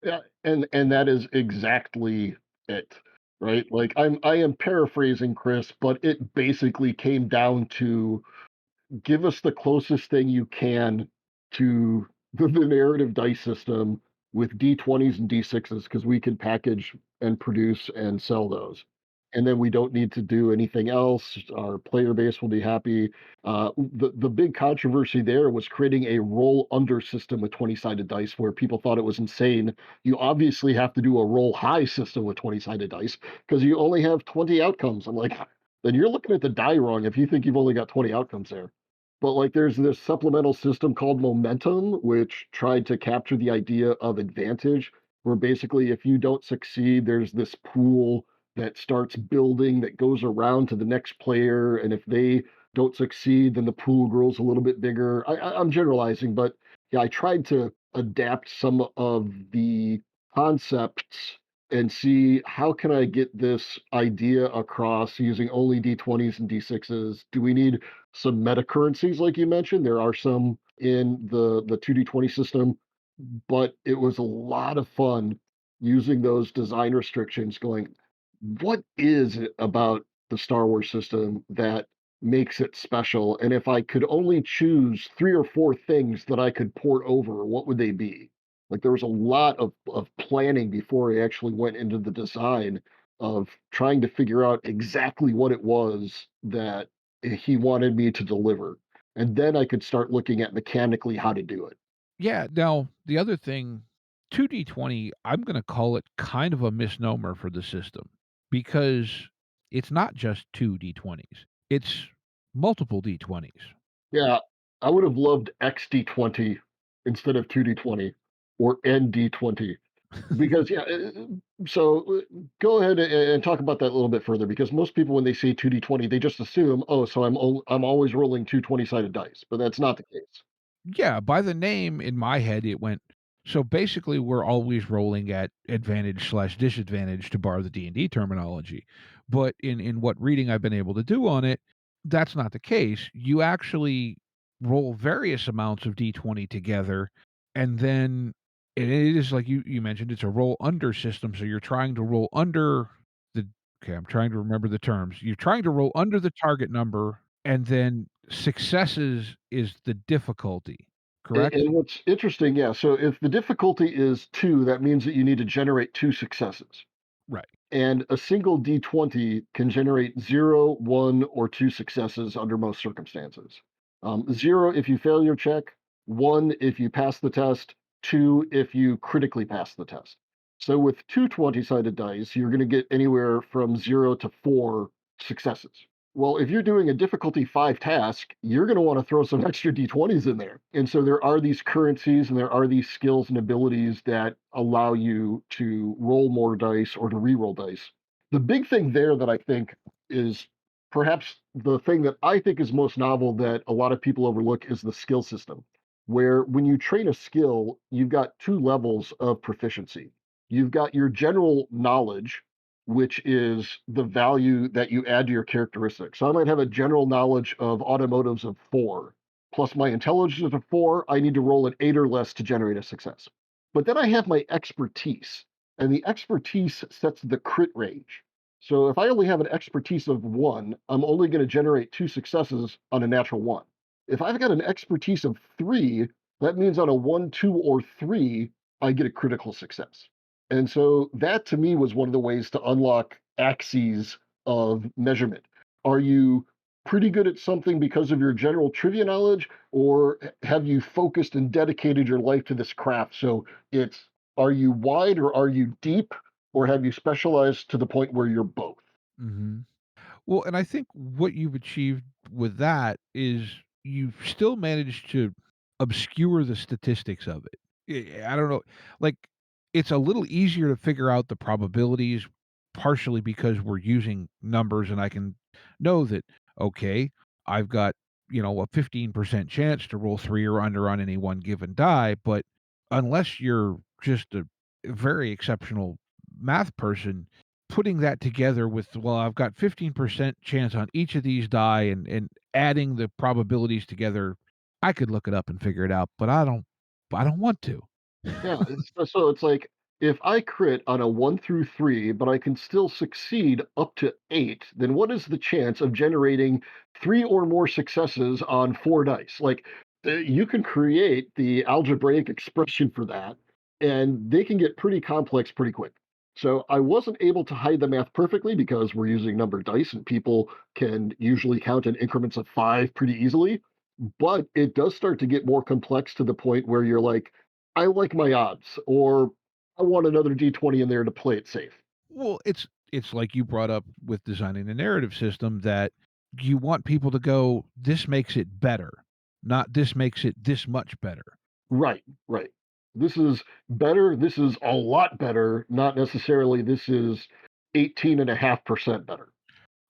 Yeah, and that is exactly it, right? Like I am paraphrasing Chris, but it basically came down to give us the closest thing you can to the narrative dice system with D20s and D6s because we can package and produce and sell those. And then we don't need to do anything else. Our player base will be happy. The big controversy there was creating a roll under system with 20-sided dice, where people thought it was insane. You obviously have to do a roll high system with 20-sided dice because you only have 20 outcomes. I'm like, then you're looking at the die wrong if you think you've only got 20 outcomes there. But like there's this supplemental system called Momentum, which tried to capture the idea of advantage, where basically if you don't succeed, there's this pool that starts building, that goes around to the next player, and if they don't succeed, then the pool grows a little bit bigger. I'm generalizing, but yeah, I tried to adapt some of the concepts and see how can I get this idea across using only D20s and D6s. Do we need some meta currencies like you mentioned? There are some in the 2D20 system, but it was a lot of fun using those design restrictions going, what is it about the Star Wars system that makes it special? And if I could only choose 3 or 4 things that I could port over, what would they be? Like there was a lot of planning before I actually went into the design of trying to figure out exactly what it was that he wanted me to deliver. And then I could start looking at mechanically how to do it. Yeah, now the other thing, 2D20, I'm gonna call it kind of a misnomer for the system because it's not just 2 D20s, it's multiple D20s. Yeah, I would have loved XD20 instead of 2D20 or ND20 because yeah. So go ahead and talk about that a little bit further because most people when they say 2D20 they just assume oh so I'm always rolling 2 20-sided dice, but that's not the case. Yeah, by the name, in my head, it went so basically, we're always rolling at advantage/disadvantage, to borrow the D&D terminology, but in what reading I've been able to do on it, that's not the case. You actually roll various amounts of D20 together, and then it is like you mentioned, it's a roll under system, so you're trying to roll under the okay, I'm trying to remember the terms. You're trying to roll under the target number, and then successes is the difficulty, correct? And what's interesting, yeah, so if the difficulty is 2, that means that you need to generate 2 successes. Right. And a single D20 can generate 0, 1, or 2 successes under most circumstances. 0 if you fail your check, 1 if you pass the test, 2 if you critically pass the test. So with 2 20-sided dice, you're going to get anywhere from 0 to 4 successes. Well, if you're doing a difficulty 5 task, you're going to want to throw some extra D20s in there. And so there are these currencies and there are these skills and abilities that allow you to roll more dice or to re-roll dice. The big thing there that I think is perhaps the thing that I think is most novel that a lot of people overlook is the skill system, where when you train a skill, you've got 2 levels of proficiency. You've got your general knowledge, which is the value that you add to your characteristics. So I might have a general knowledge of automotives of 4, plus my intelligence of 4. I need to roll an 8 or less to generate a success. But then I have my expertise, and the expertise sets the crit range. So if I only have an expertise of 1, I'm only going to generate 2 successes on a natural 1. If I've got an expertise of 3, that means on a 1, 2, or 3, I get a critical success. And so that to me was one of the ways to unlock axes of measurement. Are you pretty good at something because of your general trivia knowledge, or have you focused and dedicated your life to this craft? So it's are you wide or are you deep, or have you specialized to the point where you're both? Mhm. Well, and I think what you've achieved with that is you've still managed to obscure the statistics of it. I don't know, like, it's a little easier to figure out the probabilities, partially because we're using numbers and I can know that, okay, I've got, a 15% chance to roll 3 or under on any one given die, but unless you're just a very exceptional math person, putting that together with, well, I've got 15% chance on each of these die and adding the probabilities together, I could look it up and figure it out, but I don't want to. Yeah, so it's like if I crit on a 1 through 3, but I can still succeed up to 8, then what is the chance of generating 3 or more successes on 4 dice? Like you can create the algebraic expression for that, and they can get pretty complex pretty quick. So I wasn't able to hide the math perfectly because we're using numbered dice, and people can usually count in increments of 5 pretty easily. But it does start to get more complex to the point where you're like, I like my odds, or I want another D20 in there to play it safe. Well, it's like you brought up with designing a narrative system that you want people to go, "This makes it better," not, "This makes it this much better." Right, right. This is better. This is a lot better. Not necessarily this is 18.5% better.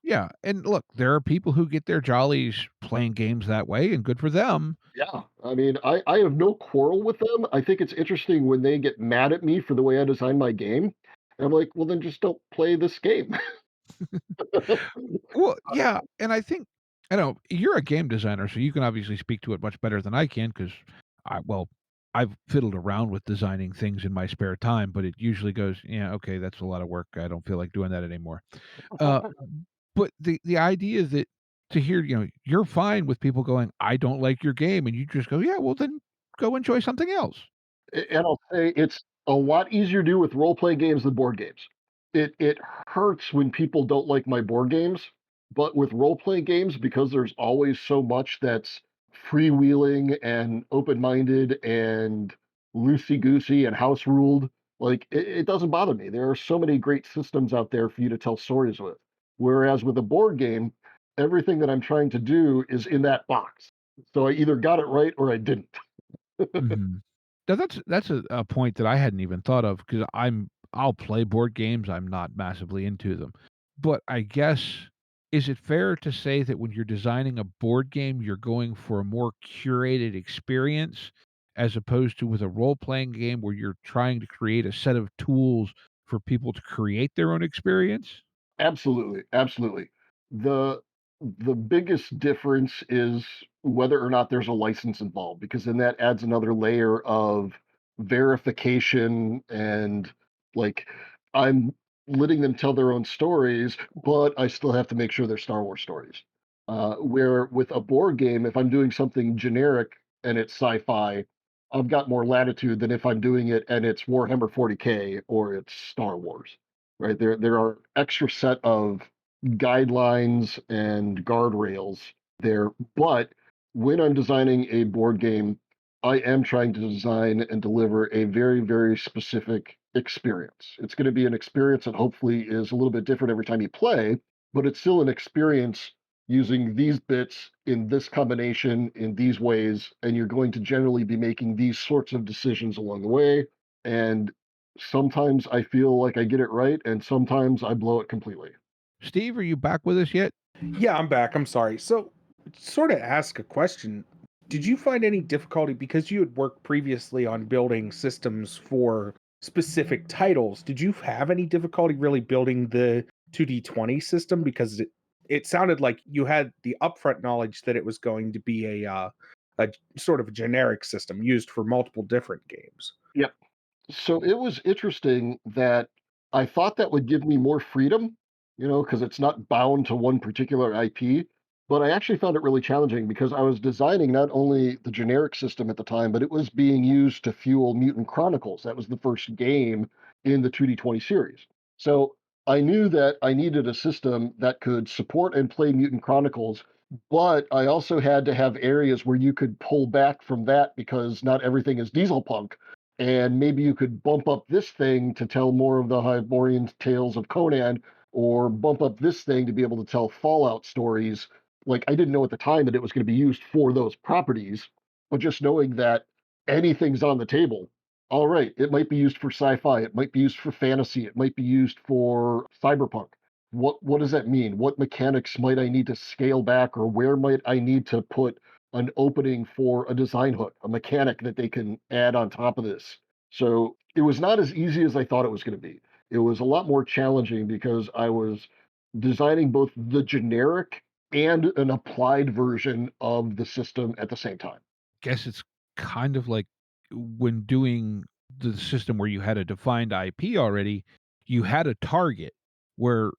Yeah, and look, there are people who get their jollies playing games that way, and good for them. Yeah, I mean, I have no quarrel with them. I think it's interesting when they get mad at me for the way I design my game. And I'm like, well, then just don't play this game. Well, yeah, and I think I know you're a game designer, so you can obviously speak to it much better than I can because I've fiddled around with designing things in my spare time, but it usually goes, yeah, okay, that's a lot of work. I don't feel like doing that anymore. Uh, but the idea that to hear, you're fine with people going, I don't like your game, and you just go, yeah, well then go enjoy something else. And I'll say it's a lot easier to do with role play games than board games. It hurts when people don't like my board games, but with role play games, because there's always so much that's freewheeling and open minded and loosey goosey and house ruled, like it doesn't bother me. There are so many great systems out there for you to tell stories with. Whereas with a board game, everything that I'm trying to do is in that box. So I either got it right or I didn't. Mhm. Now that's a point that I hadn't even thought of because I'll play board games, I'm not massively into them. But I guess, is it fair to say that when you're designing a board game, you're going for a more curated experience as opposed to with a role-playing game where you're trying to create a set of tools for people to create their own experience? Absolutely, absolutely. The the biggest difference is whether or not there's a license involved, because then that adds another layer of verification and like I'm letting them tell their own stories, but I still have to make sure they're Star Wars stories. Where with a board game, if I'm doing something generic and it's sci-fi, I've got more latitude than if I'm doing it and it's Warhammer 40K or it's Star Wars, right? There are extra set of guidelines and guardrails there. But when I'm designing a board game, I am trying to design and deliver a very, very specific experience. It's going to be an experience that hopefully is a little bit different every time you play, but it's still an experience using these bits in this combination in these ways. And you're going to generally be making these sorts of decisions along the way. And sometimes I feel like I get it right, and sometimes I blow it completely. Steve, are you back with us yet? Yeah, I'm back. I'm sorry. So, sort of ask a question. Did you find any difficulty because you had worked previously on building systems for specific titles? Did you have any difficulty really building the 2D20 system because it sounded like you had the upfront knowledge that it was going to be a sort of a generic system used for multiple different games. Yep. So it was interesting that I thought that would give me more freedom, because it's not bound to one particular IP. But I actually found it really challenging because I was designing not only the generic system at the time, but it was being used to fuel Mutant Chronicles. That was the first game in the 2D20 series. So I knew that I needed a system that could support and play Mutant Chronicles, but I also had to have areas where you could pull back from that because not everything is Dieselpunk, and maybe you could bump up this thing to tell more of the Hyborian tales of Conan, or bump up this thing to be able to tell Fallout stories. Like, I didn't know at the time that it was going to be used for those properties, but just knowing that anything's on the table. All right, it might be used for sci-fi, it might be used for fantasy, it might be used for cyberpunk. What does that mean? What mechanics might I need to scale back, or where might I need to put an opening for a design hook, a mechanic that they can add on top of this? So it was not as easy as I thought it was going to be. It was a lot more challenging because I was designing both the generic and an applied version of the system at the same time. Guess it's kind of like when doing the system where you had a defined IP already, you had a target where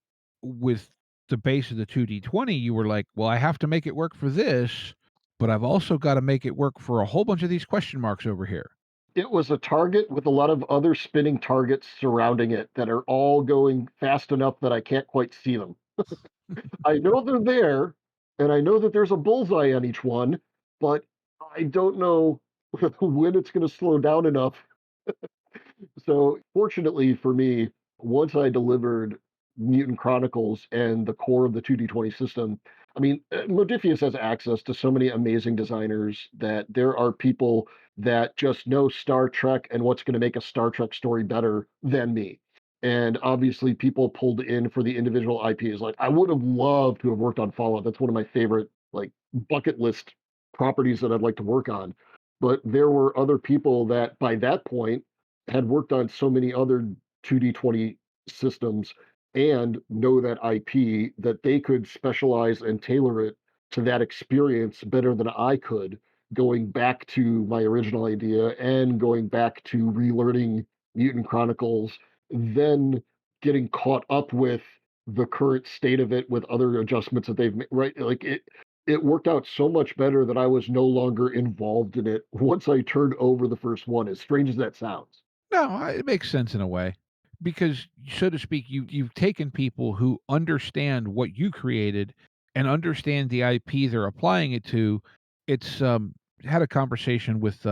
with the base of the 2D20, you were like, well, I have to make it work for this, but I've also got to make it work for a whole bunch of these question marks over here. It was a target with a lot of other spinning targets surrounding it that are all going fast enough that I can't quite see them. I know they're there, and I know that there's a bullseye on each one, but I don't know when it's going to slow down enough. So, fortunately for me, once I delivered Mutant Chronicles and the core of the 2D20 system, I mean, Modiphious has access to so many amazing designers that there are people that just know Star Trek and what's going to make a Star Trek story better than me. And obviously, people pulled in for the individual IPs. Like, I would have loved to have worked on Fallout. That's one of my favorite, like, bucket list properties that I'd like to work on. But there were other people that, by that point, had worked on so many other 2D20 systems and know that IP that they could specialize and tailor it to that experience better than I could, going back to my original idea and going back to relearning Mutant Chronicles, then getting caught up with the current state of it with other adjustments that they've made, right? Like it worked out so much better that I was no longer involved in it once I turned over the first one, as strange as that sounds. No, it makes sense in a way because, so to speak, you've taken people who understand what you created and understand the IP they're applying it to. It's had a conversation with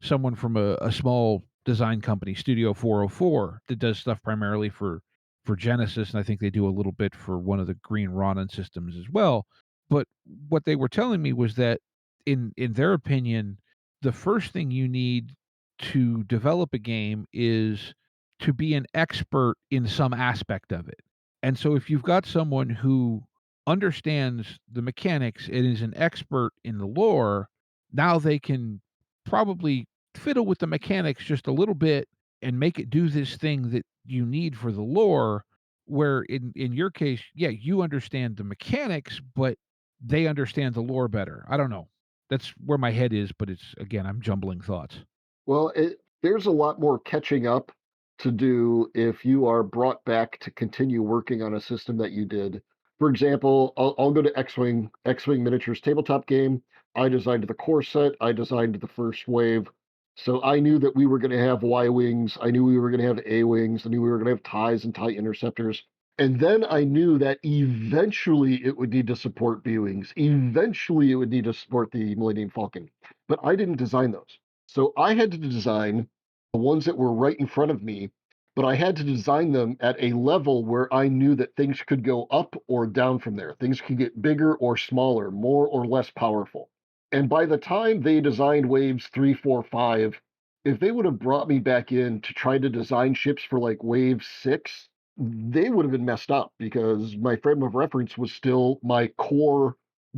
someone from a small design company, Studio 404, that does stuff primarily for Genesys, and I think they do a little bit for one of the Green Ronin systems as well. But what they were telling me was that in their opinion, the first thing you need to develop a game is to be an expert in some aspect of it. And so if you've got someone who understands the mechanics and is an expert in the lore, now they can probably fiddle with the mechanics just a little bit and make it do this thing that you need for the lore. Where in your case, yeah, you understand the mechanics, but they understand the lore better. I don't know. That's where my head is, but it's, again, I'm jumbling thoughts. Well, there's a lot more catching up to do if you are brought back to continue working on a system that you did. For example, I'll go to X-Wing Miniatures tabletop game. I designed the core set. I designed the first wave. So I knew that we were going to have Y-Wings. I knew we were going to have A-Wings. I knew we were going to have TIEs and TIE Interceptors. And then I knew that eventually it would need to support B-Wings. Eventually it would need to support the Millennium Falcon. But I didn't design those. So I had to design the ones that were right in front of me, but I had to design them at a level where I knew that things could go up or down from there. Things could get bigger or smaller, more or less powerful. And by the time they designed waves 3, 4, 5, if they would have brought me back in to try to design ships for like wave 6, they would have been messed up because my frame of reference was still my core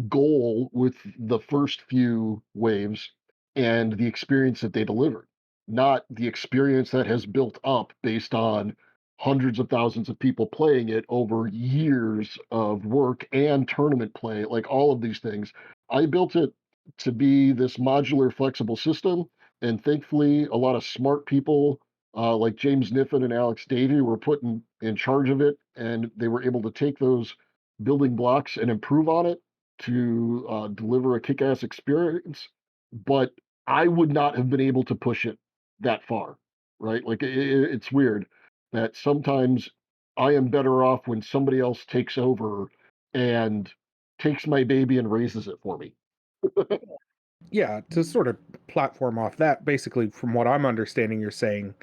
goal with the first few waves and the experience that they delivered, not the experience that has built up based on hundreds of thousands of people playing it over years of work and tournament play, like all of these things. I built it to be this modular, flexible system, and thankfully, a lot of smart people like James Niffen and Alex Davey were put in charge of it, and they were able to take those building blocks and improve on it to deliver a kick-ass experience. But I would not have been able to push it that far, right? Like it's weird that sometimes I am better off when somebody else takes over and takes my baby and raises it for me. Yeah, to sort of platform off that, basically, from what I'm understanding, you're saying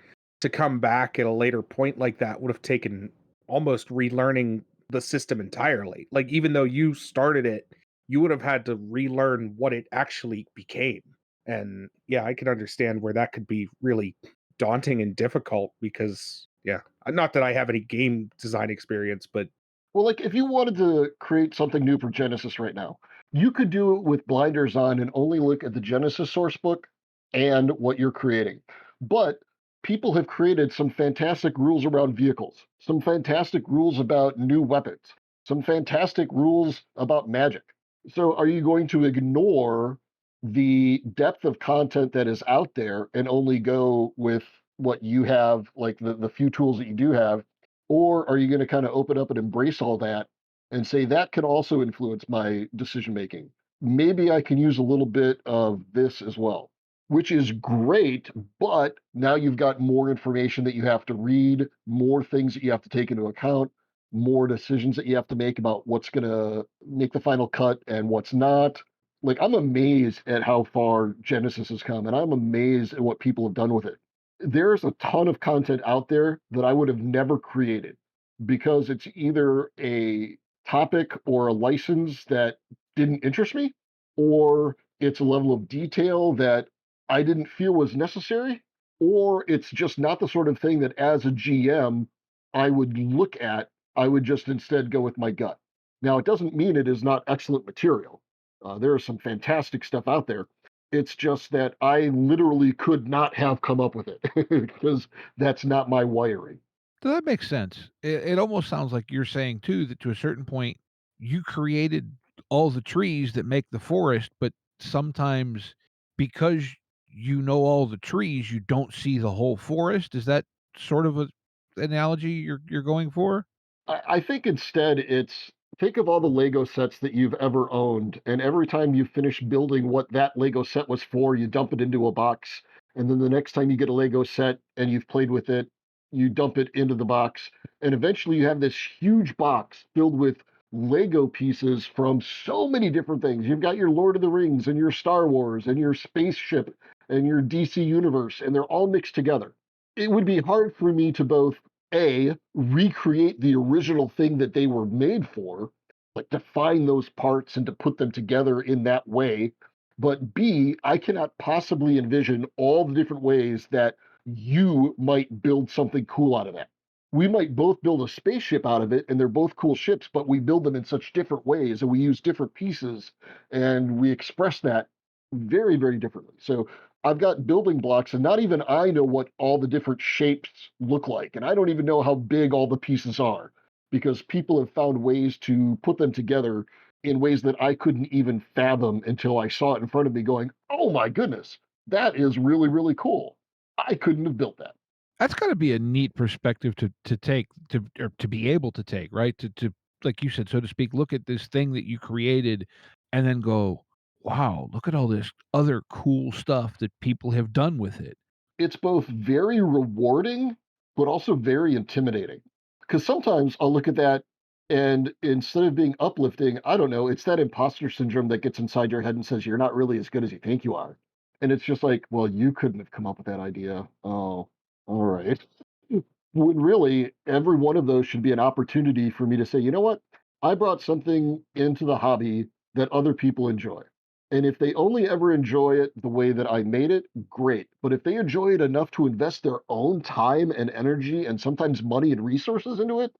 to come back at a later point like that would have taken almost relearning the system entirely. Like, even though you started it, you would have had to relearn what it actually became. And yeah, I can understand where that could be really daunting and difficult because, yeah, not that I have any game design experience, but Well, like if you wanted to create something new for Genesys right now, you could do it with blinders on and only look at the Genesys source book and what you're creating. But people have created some fantastic rules around vehicles, some fantastic rules about new weapons, some fantastic rules about magic. So are you going to ignore the depth of content that is out there and only go with what you have, like the few tools that you do have? Or are you going to kind of open up and embrace all that and say that can also influence my decision making? Maybe I can use a little bit of this as well, which is great. But now you've got more information that you have to read, more things that you have to take into account, more decisions that you have to make about what's going to make the final cut and what's not. Like, I'm amazed at how far Genesis has come, and I'm amazed at what people have done with it. There's a ton of content out there that I would have never created because it's either a topic or a license that didn't interest me, or it's a level of detail that I didn't feel was necessary, or it's just not the sort of thing that as a GM I would look at, I would just instead go with my gut. Now, it doesn't mean it is not excellent material. There is some fantastic stuff out there. It's just that I literally could not have come up with it because that's not my wiring. So that makes sense. It almost sounds like you're saying too that to a certain point you created all the trees that make the forest, but sometimes because you know all the trees, you don't see the whole forest. Is that sort of a analogy you're going for? I think instead it's think of all the Lego sets that you've ever owned, and every time you finish building what that Lego set was for, you dump it into a box. And then the next time you get a Lego set and you've played with it, you dump it into the box. And eventually you have this huge box filled with Lego pieces from so many different things. You've got your Lord of the Rings and your Star Wars and your spaceship and your DC universe, and they're all mixed together. It would be hard for me to both recreate the original thing that they were made for, like to find those parts and to put them together in that way. But B, I cannot possibly envision all the different ways that you might build something cool out of that. We might both build a spaceship out of it, and they're both cool ships, but we build them in such different ways and we use different pieces and we express that very, very differently. So I've got building blocks, and not even I know what all the different shapes look like. And I don't even know how big all the pieces are because people have found ways to put them together in ways that I couldn't even fathom until I saw it in front of me, going, oh my goodness, that is really, really cool. I couldn't have built that. That's gotta be a neat perspective to take to or to be able to take, right? To like you said, so to speak, look at this thing that you created and then go, wow, look at all this other cool stuff that people have done with it. It's both very rewarding, but also very intimidating. Because sometimes I'll look at that and instead of being uplifting, I don't know, it's that imposter syndrome that gets inside your head and says, you're not really as good as you think you are. And it's just like, well, you couldn't have come up with that idea. Oh, all right. When really, every one of those should be an opportunity for me to say, you know what? I brought something into the hobby that other people enjoy. And if they only ever enjoy it the way that I made it, great. But if they enjoy it enough to invest their own time and energy and sometimes money and resources into it,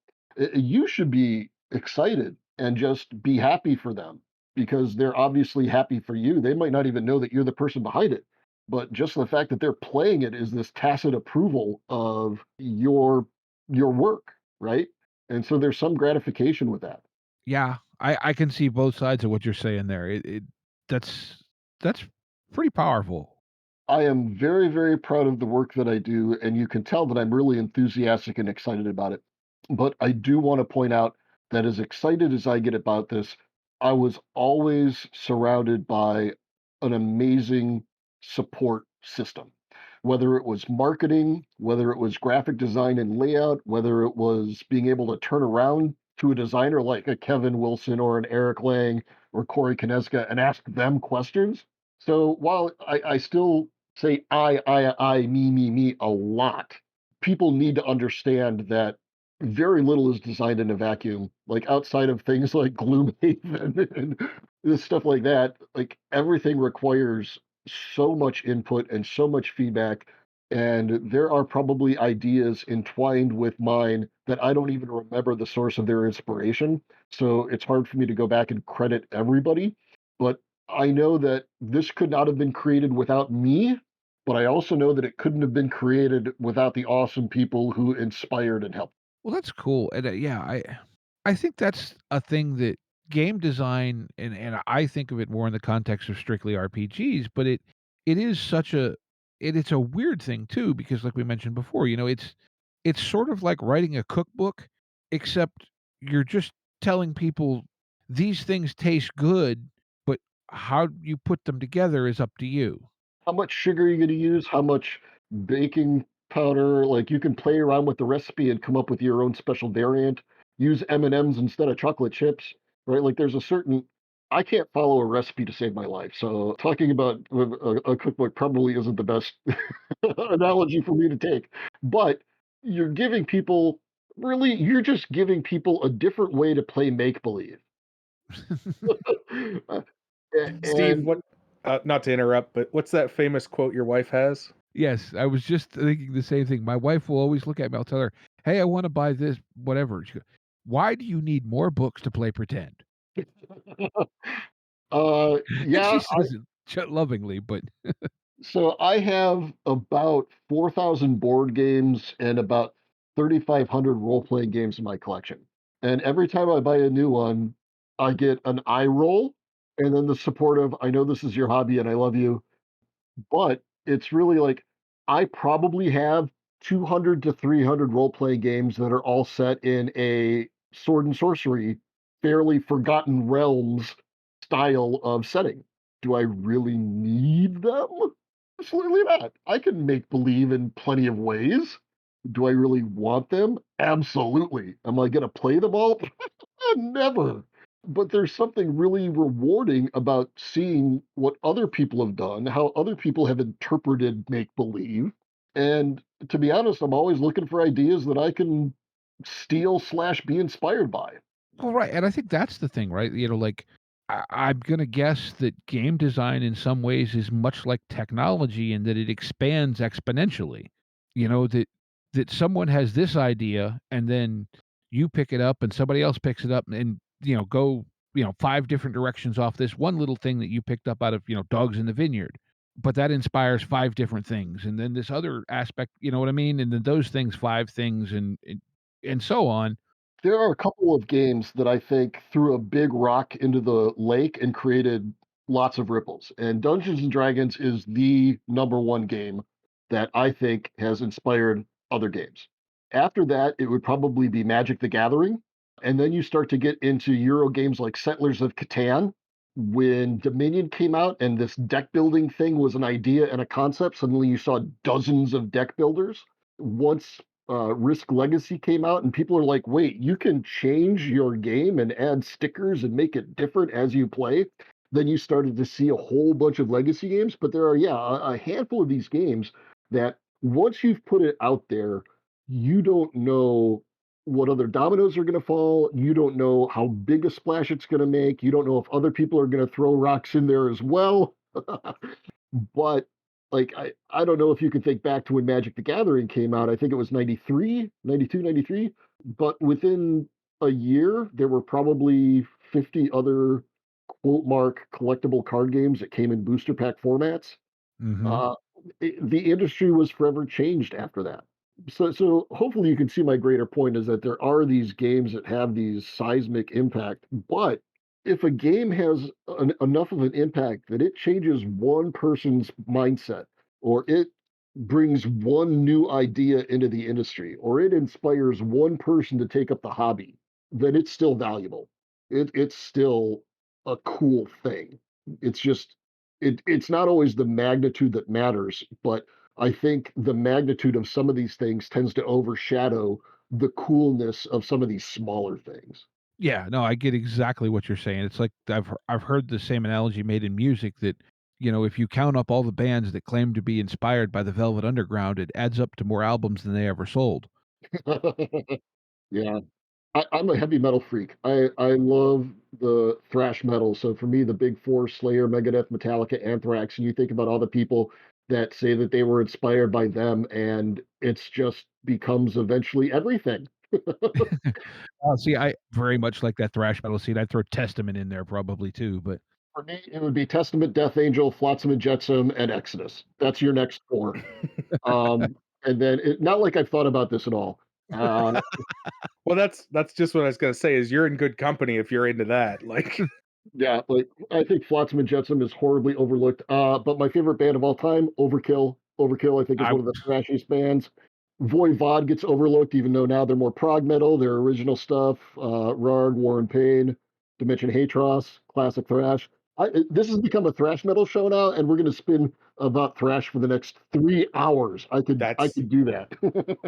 you should be excited and just be happy for them because they're obviously happy for you. They might not even know that you're the person behind it, but just the fact that they're playing it is this tacit approval of your work, right? And so there's some gratification with that. Yeah, I can see both sides of what you're saying there. It that's that's pretty powerful. I am very, very proud of the work that I do, and you can tell that I'm really enthusiastic and excited about it. But I do want to point out that as excited as I get about this, I was always surrounded by an amazing support system. Whether it was marketing, whether it was graphic design and layout, whether it was being able to turn around to a designer like a Kevin Wilson or an Eric Lang or Corey Kineska and ask them questions. So while I still say me a lot, people need to understand that very little is designed in a vacuum. Like outside of things like Gloomhaven and this stuff like that, like everything requires so much input and so much feedback. And there are probably ideas entwined with mine that I don't even remember the source of their inspiration. So it's hard for me to go back and credit everybody. But I know that this could not have been created without me, but I also know that it couldn't have been created without the awesome people who inspired and helped. Well, that's cool, and, yeah, I think that's a thing that game design and I think of it more in the context of strictly RPGs, but it is such a it's a weird thing too because like we mentioned before, it's sort of like writing a cookbook, except you're just telling people these things taste good, but how you put them together is up to you. How much sugar you're going to use, how much baking powder, like you can play around with the recipe and come up with your own special variant. Use M&Ms instead of chocolate chips, right? Like there's a certain I can't follow a recipe to save my life. So talking about a cookbook probably isn't the best analogy for me to take. But you're giving people really you're just giving people a different way to play make believe. Steve, And what? Not to interrupt, but what's that famous quote your wife has? Yes, I was just thinking the same thing. My wife will always look at me, I'll tell her, "Hey, I wanna buy this, whatever." She goes, "Why do you need more books to play pretend?" And she Yeah, says it lovingly, but so I have about 4,000 board games and about 3,500 role-playing games in my collection. And every time I buy a new one, I get an eye roll and then the supportive, I know this is your hobby and I love you, but it's really like I probably have 200 to 300 role-playing games that are all set in a sword and sorcery, fairly forgotten realms style of setting. Do I really need them? Absolutely not. I can make believe in plenty of ways. Do I really want them? Absolutely. Am I going to play them all? Never. But there's something really rewarding about seeing what other people have done, how other people have interpreted make believe. And to be honest, I'm always looking for ideas that I can steal slash be inspired by. well, right, and I think that's the thing, right? Like, I'm gonna guess that game design in some ways is much like technology in that it expands exponentially. That someone has this idea, and then you pick it up, and somebody else picks it up, and, go, 5 different directions off this one little thing that you picked up out of, Dogs in the Vineyard. But that inspires 5 different things, and then this other aspect, you know what I mean? And then those things, 5 things, and so on. There are a couple of games that I think threw a big rock into the lake and created lots of ripples. And Dungeons and Dragons is the number one game that I think has inspired other games. After that, it would probably be Magic the Gathering. And then you start to get into Euro games like Settlers of Catan. When Dominion came out and this deck building thing was an idea and a concept, suddenly you saw dozens of deck builders. Once Risk Legacy came out, and people are like, wait, you can change your game and add stickers and make it different as you play. Then you started to see a whole bunch of legacy games. But there are, yeah, a handful of these games that once you've put it out there, you don't know what other dominoes are going to fall. You don't know how big a splash it's going to make. You don't know if other people are going to throw rocks in there as well. But like I don't know if you can think back to when Magic the Gathering came out. I think it was 93, 92, 93. But within a year, there were probably 50 other quote mark collectible card games that came in booster pack formats. Mhm. Uh, the industry was forever changed after that. So hopefully you can see my greater point is that there are these games that have these seismic impact, but if a game has enough of an impact that it changes one person's mindset, or it brings one new idea into the industry, or it inspires one person to take up the hobby, then it's still valuable. It's still a cool thing. It's just it's not always the magnitude that matters, but I think the magnitude of some of these things tends to overshadow the coolness of some of these smaller things. Yeah, no, I get exactly what you're saying. It's like I've heard the same analogy made in music that, if you count up all the bands that claim to be inspired by the Velvet Underground, it adds up to more albums than they ever sold. Yeah. I'm a heavy metal freak. I love the thrash metal. So for me, the big four, Slayer, Megadeth, Metallica, Anthrax, and you think about all the people that say that they were inspired by them, and it's just becomes eventually everything. See, I very much like that thrash metal scene. I'd throw Testament in there probably too, but For me, it would be Testament, Death Angel, Flotsam and Jetsam, and Exodus. That's your next four. And then not like I've thought about this at all. Uh, Well, that's just what I was gonna say is you're in good company if you're into that. Like, Yeah, like I think Flotsam and Jetsam is horribly overlooked. But my favorite band of all time, Overkill. Overkill, I think, is I one of the thrashiest bands. Voivod gets overlooked, even though now they're more prog metal. Their original stuff, Rard, War and Pain, Dimension Hatros, classic thrash. This has become a thrash metal show now, and we're going to spin about thrash for the next 3 hours. I that's could do that.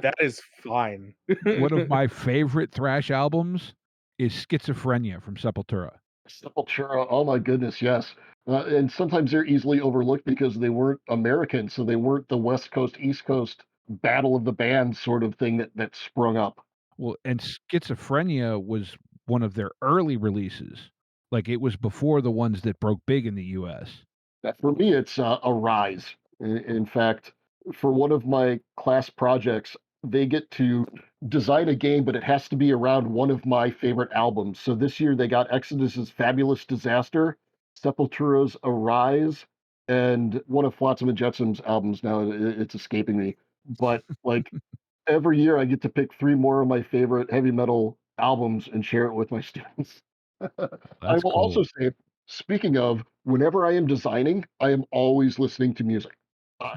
that is fine. one of my favorite thrash albums is Schizophrenia from Sepultura. Sepultura, oh my goodness, yes. And sometimes they're easily overlooked because they weren't American, so they weren't the West Coast, East Coast battle of the bands sort of thing that sprung up. Well, and Schizophrenia was one of their early releases. Like, it was before the ones that broke big in the US. That for me, it's a rise. In fact, for one of my class projects, they get to design a game, but it has to be around one of my favorite albums. So this year they got Exodus's Fabulous Disaster, Sepultura's Arise, and one of Flotsam and Jetsam's albums. Now it's escaping me, but like every year I get to pick three more of my favorite heavy metal albums and share it with my students. I That's will also cool. say, speaking of, whenever I am designing, I am always listening to music.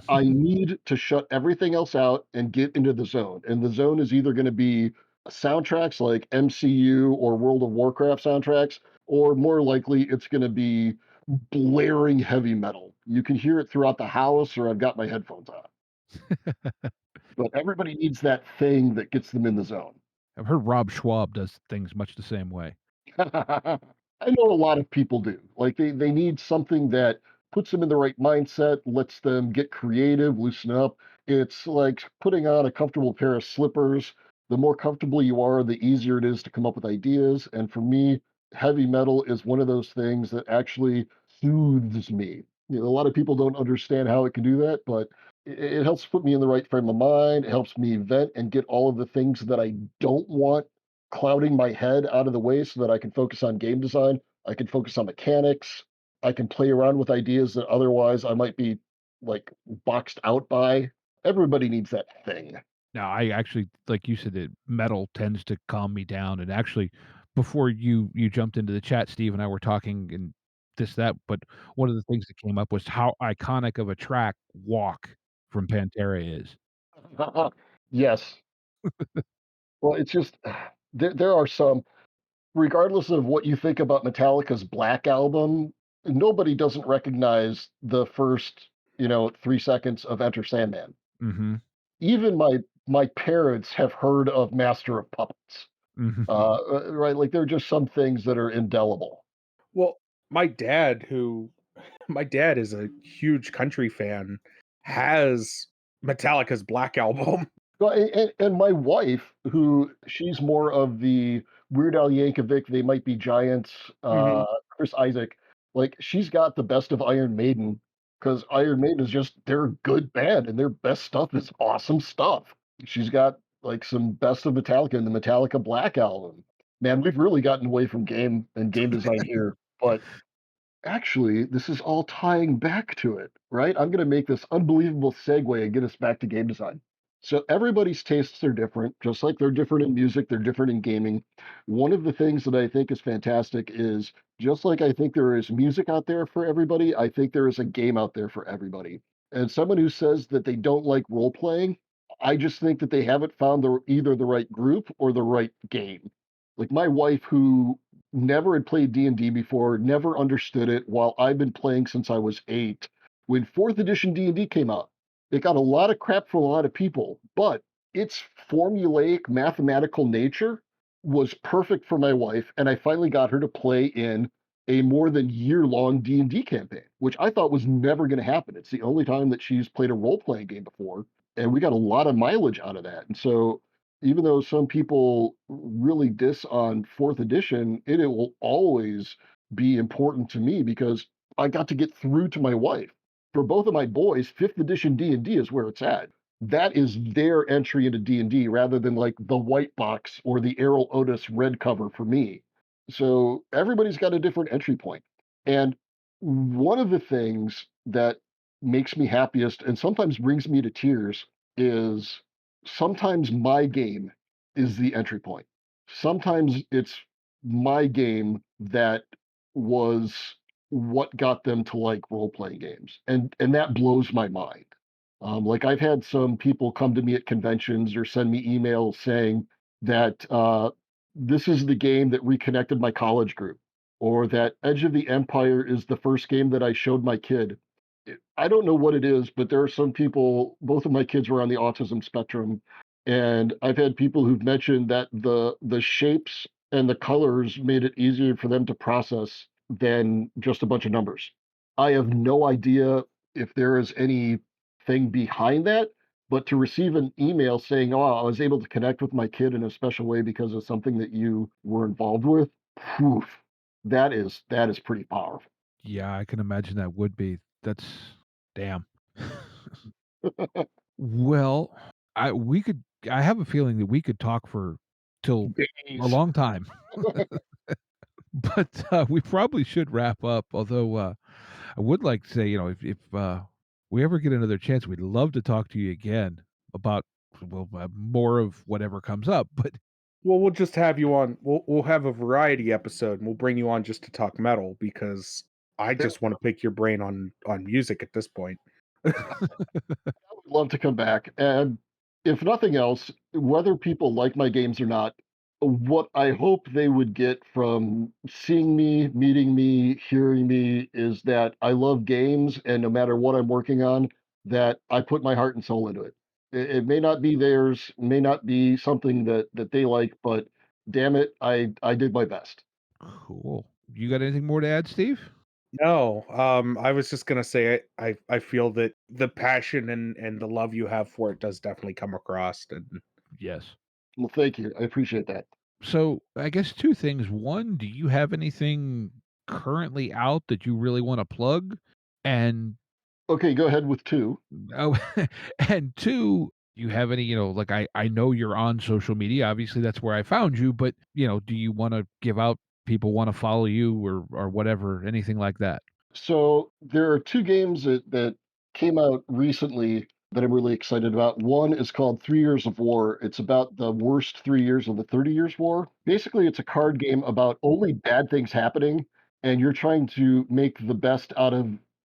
I need to shut everything else out and get into the zone. And the zone is either going to be soundtracks like MCU or World of Warcraft soundtracks, or more likely it's going to be blaring heavy metal. You can hear it throughout the house, or I've got my headphones on. But everybody needs that thing that gets them in the zone. I've heard Rob Schwab does things much the same way. I know a lot of people do. Like they need something that puts them in the right mindset, lets them get creative, loosen up. It's like putting on a comfortable pair of slippers. The more comfortable you are, the easier it is to come up with ideas. And for me, heavy metal is one of those things that actually soothes me. You know, a lot of people don't understand how it can do that, but it helps put me in the right frame of mind. It helps me vent and get all of the things that I don't want clouding my head out of the way so that I can focus on game design. I can focus on mechanics. I can play around with ideas that otherwise I might be like boxed out by. Everybody needs that thing. Now, I actually, like you said, that metal tends to calm me down. And actually, before you jumped into the chat, Steve and I were talking and this that. But one of the things that came up was how iconic of a track "Walk" from Pantera is. Yes. Well, it's just there are some, regardless of what you think about Metallica's Black Album, nobody doesn't recognize the first, 3 seconds of Enter Sandman. Mhm. Even my parents have heard of Master of Puppets. Mhm. Right? Like there are just some things that are indelible. Well, my dad, who my dad is a huge country fan, has Metallica's Black Album. Well, and my wife, who she's more of the Weird Al Yankovic, They Might Be Giants, Mhm. Chris Isaac, like she's got the best of Iron Maiden because Iron Maiden is just they're a good band and their best stuff is awesome stuff. She's got like some best of Metallica in the Metallica Black album. Man, we've really gotten away from game and game design here, but actually, this is all tying back to it, right? I'm going to make this unbelievable segue and get us back to game design. So, everybody's tastes are different, just like they're different in music, they're different in gaming. One of the things that I think is fantastic is just like I think there is music out there for everybody, I think there is a game out there for everybody. And someone who says that they don't like role playing, I just think that they haven't found either the right group or the right game. Like my wife, who never had played D&D before, never understood it, while I've been playing since I was 8. When 4th edition D&D came out, it got a lot of crap from a lot of people, but its formulaic mathematical nature was perfect for my wife, and I finally got her to play in a more than year-long D&D campaign, which I thought was never going to happen. It's the only time that she's played a role-playing game before, and we got a lot of mileage out of that. And so even though some people really diss on 4th edition, it will always be important to me because I got to get through to my wife. For both of my boys, 5th edition D&D is where it's at. That is their entry into D&D rather than like the white box or the Errol Otis red cover for me. So everybody's got a different entry point. And one of the things that makes me happiest and sometimes brings me to tears is sometimes my game is the entry point. Sometimes it's my game that was what got them to like role playing games, and that blows my mind. Like I've had some people come to me at conventions or send me emails saying that this is the game that reconnected my college group, or that Edge of the Empire is the first game that I showed my kid. I don't know what it is, but there are some people, both of my kids were on the autism spectrum, and I've had people who've mentioned that the shapes and the colors made it easier for them to process than just a bunch of numbers. I have no idea if there is anything behind that, but to receive an email saying, "Oh, I was able to connect with my kid in a special way because of something that you were involved with," phew, that is pretty powerful. Yeah, I can imagine that would be. That's damn. Well, I have a feeling that we could talk for till a Days. long time. But, we probably should wrap up, although, I would like to say, if we ever get another chance, we'd love to talk to you again about, well, more of whatever comes up, but Well, we'll just have you on. We'll have a variety episode, and we'll bring you on just to talk metal because I There- just want to pick your brain on music at this point. I would love to come back. And if nothing else, whether people like my games or not, what I hope they would get from seeing me, meeting me, hearing me is that I love games, and no matter what I'm working on, that I put my heart and soul into it. It may not be theirs, may not be something that they like, but damn it, I did my best. cool. You got anything more to add, Steve? No, I was just gonna say I feel that the passion and the love you have for it does definitely come across, and Yes. Well, thank you. I appreciate that. So, I guess 2 things. 1, do you have anything currently out that you really wanna plug? And Okay, go ahead with two. Oh, and 2, do you have any, like I know you're on social media, obviously that's where I found you, but, do you wanna give out people wanna follow you or whatever, anything like that? So there are two games that came out recently that I'm really excited about. One is called 3 Years of War. It's about the worst 3 years of the 30 Years War. Basically, it's a card game about only bad things happening, and you're trying to make the best out of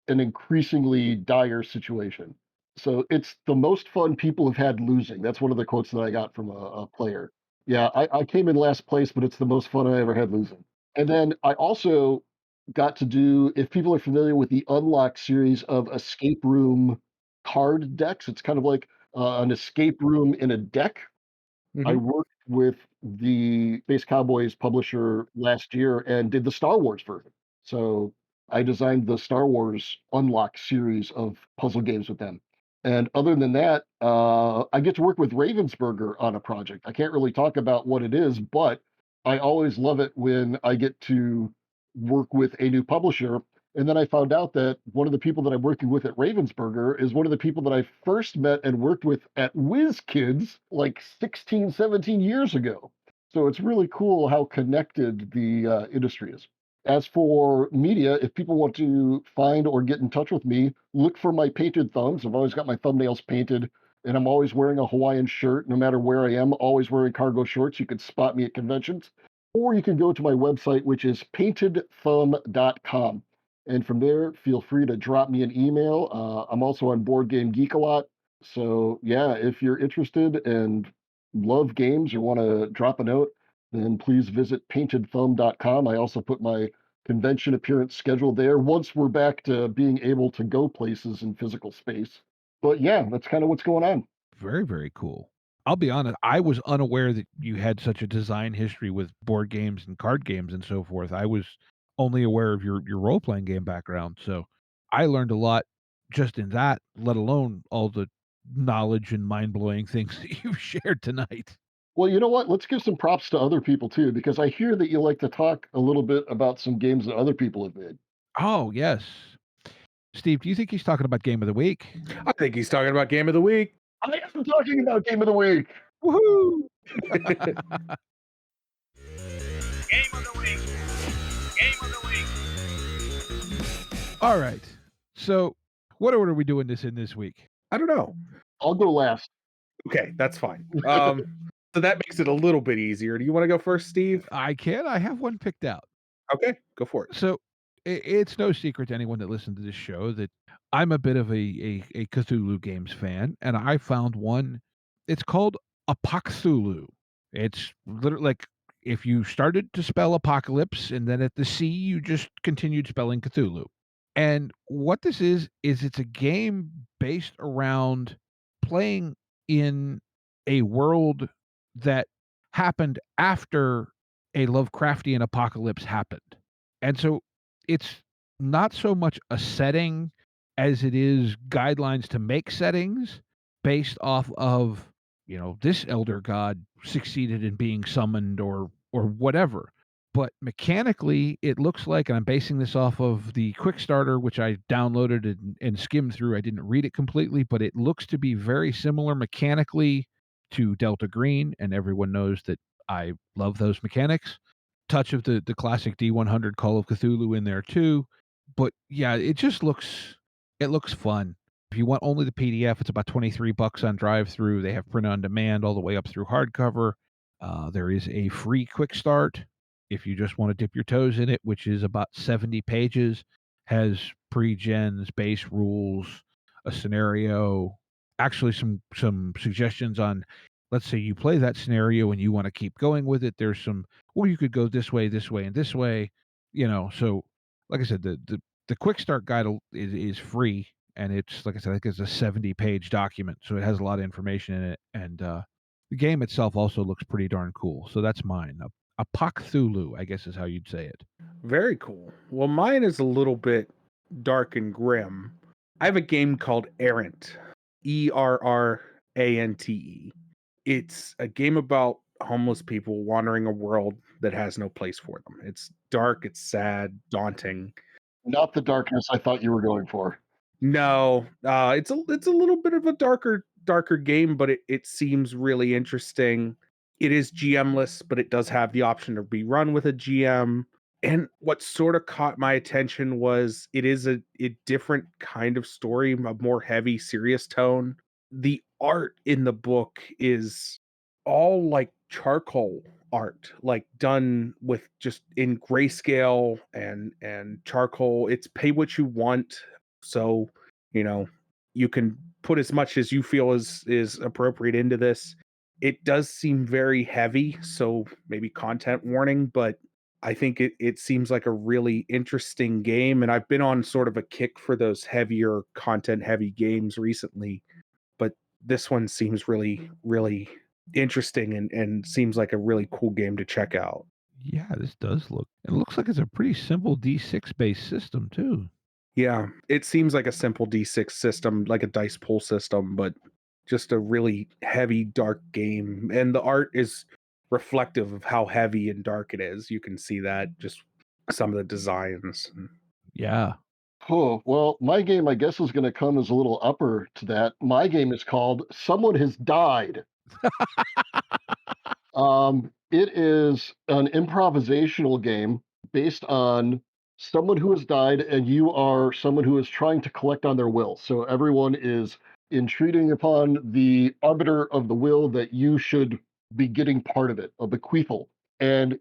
an increasingly dire situation. So it's the most fun people have had losing. That's one of the quotes that I got from a player. Yeah, I came in last place, but it's the most fun I ever had losing. And then I also got to do, if people are familiar with the Unlock series of escape room card decks, it's kind of like an escape room in a deck. I Mhm. worked with the Space Cowboys publisher last year and did the Star Wars version. So I designed the Star Wars Unlock series of puzzle games with them. And other than that, I get to work with Ravensburger on a project. I can't really talk about what it is, but I always love it when I get to work with a new publisher. And then I found out that one of the people that I'm working with at Ravensburger is one of the people that I first met and worked with at WizKids like 16, 17 years ago. So it's really cool how connected the industry is. As for media, if people want to find or get in touch with me, look for my painted thumbs. I've always got my thumbnails painted, and I'm always wearing a Hawaiian shirt no matter where I am, always wearing cargo shorts. You can spot me at conventions. Or you can go to my website, which is paintedthumb.com. And from there, feel free to drop me an email. I'm also on Board Game Geek a lot. So, yeah, if you're interested and love games or want to drop a note, then please visit paintedthumb.com. I also put my convention appearance schedule there once we're back to being able to go places in physical space. But yeah, that's kind of what's going on. Very, very cool. I'll be honest, I was unaware that you had such a design history with board games and card games and so forth. I was only aware of your role-playing game background, so I learned a lot just in that, let alone all the knowledge and mind-blowing things that you've shared tonight. Well, you know what? Let's give some props to other people too, because I hear that you like to talk a little bit about some games that other people have made. Oh, yes. Steve, do you think he's talking about Game of the Week? I think he's talking about game of the week. I am talking about Game of the Week. Woohoo! Game of the week. Game of the week. All right. So, what order are we doing this in this week? I don't know. I'll go last. Okay, that's fine. So that makes it a little bit easier. Do you want to go first, Steve? I can. I have one picked out. Okay, go for it. So it's no secret to anyone that listens to this show that I'm a bit of a Cthulhu games fan, and I found one. It's called Apoxthulu. It's literally like if you started to spell apocalypse and then at the C you just continued spelling Cthulhu. And what this is it's a game based around playing in a world that happened after a Lovecraftian apocalypse happened. And so it's not so much a setting as it is guidelines to make settings based off of, this elder god succeeded in being summoned or whatever. but mechanically, it looks like, and I'm basing this off of the quick starter, which I downloaded and skimmed through. I didn't read it completely, but it looks to be very similar mechanically to Delta Green, and everyone knows that I love those mechanics. Touch of the classic D100 Call of Cthulhu in there too, but yeah, it looks fun. If you want only the PDF, it's about $23 on drive-through. They have print on demand all the way up through hardcover. There is a free quick start if you just want to dip your toes in it, which is about 70 pages, has pre-gens, base rules, a scenario, actually some suggestions on, let's say you play that scenario and you want to keep going with it. There's some, well, you could go this way, and this way, so like I said, the quick start guide is free, and it's, like I said, I think it's a 70-page document, so it has a lot of information in it, and the game itself also looks pretty darn cool. So that's mine. A Cthulhu, I guess is how you'd say it. Very cool. Well, mine is a little bit dark and grim. I have a game called Errant, ERRANTE. It's a game about homeless people wandering a world that has no place for them. It's dark, it's sad, daunting. Not the darkness I thought you were going for. No, it's a little bit of a darker game, but it seems really interesting. It is GM-less, but it does have the option to be run with a GM. And what sort of caught my attention was it is a different kind of story, a more heavy, serious tone. The art in the book is all like charcoal art, like done with just in grayscale and charcoal. It's pay what you want. So, you can put as much as you feel is appropriate into this. It does seem very heavy, so maybe content warning, but I think it seems like a really interesting game, and I've been on sort of a kick for those heavier content heavy games recently, but this one seems really, really interesting and seems like a really cool game to check out. Yeah, this does look. It looks like it's a pretty simple D6 based system too. Yeah, it seems like a simple D6 system, like a dice pool system, but just a really heavy, dark game. And the art is reflective of how heavy and dark it is. You can see that just some of the designs. Yeah. Oh, well, my game, I guess, is going to come as a little upper to that. My game is called Someone Has Died. It is an improvisational game based on someone who has died, and you are someone who is trying to collect on their will. So everyone is entreating upon the arbiter of the will that you should be getting part of it, a bequeathal. And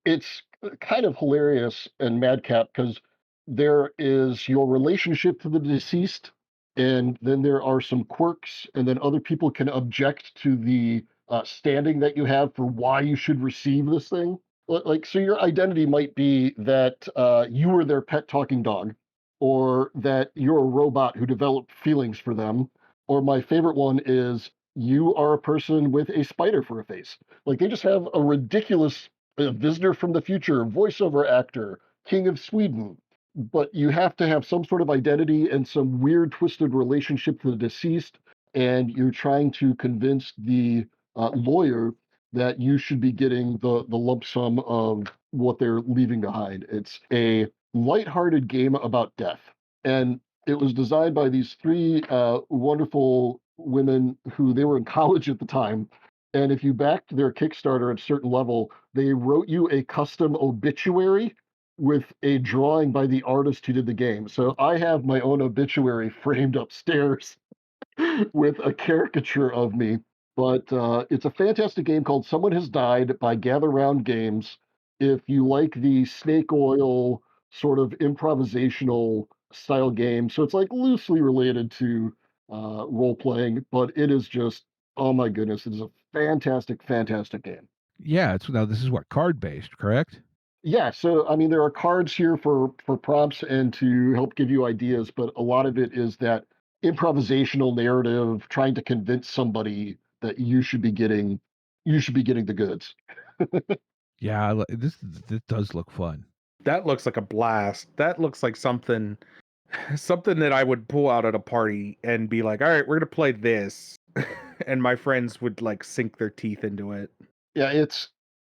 it's kind of hilarious and madcap because there is your relationship to the deceased, and then there are some quirks, and then other people can object to the standing that you have for why you should receive this thing. Like, so your identity might be that you were their pet talking dog, or that you're a robot who developed feelings for them. Or my favorite one is you are a person with a spider for a face. Like, they just have a ridiculous visitor from the future, voiceover actor, king of Sweden. But you have to have some sort of identity and some weird, twisted relationship to the deceased, and you're trying to convince the lawyer that you should be getting the lump sum of what they're leaving behind. It's a lighthearted game about death, and it was designed by these three wonderful women who they were in college at the time. And if you backed their Kickstarter at a certain level, they wrote you a custom obituary with a drawing by the artist who did the game. So I have my own obituary framed upstairs with a caricature of me. But it's a fantastic game called Someone Has Died by Gather Round Games. If you like the snake oil sort of improvisational style game, so it's like loosely related to role playing, but it is just, oh my goodness, it is a fantastic, fantastic game. Yeah, now this is what, card based, correct? Yeah, so I mean, there are cards here for prompts and to help give you ideas, but a lot of it is that improvisational narrative, trying to convince somebody that you should be getting the goods. Yeah, this does look fun. That looks like a blast. That looks like something that I would pull out at a party and be like, all right, we're gonna play this. And my friends would like sink their teeth into it. Yeah,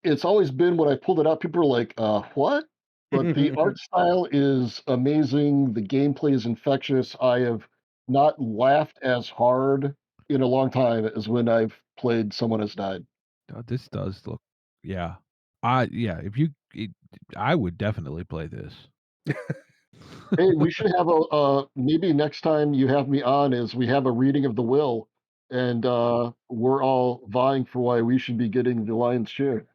It's always been when I pulled it out, people are like, what? But the art style is amazing. The gameplay is infectious. I have not laughed as hard in a long time as when I've played Someone Has Died. This does look, yeah. Yeah. I would definitely play this. Hey, we should have maybe next time you have me on is we have a reading of the will, and we're all vying for why we should be getting the lion's share.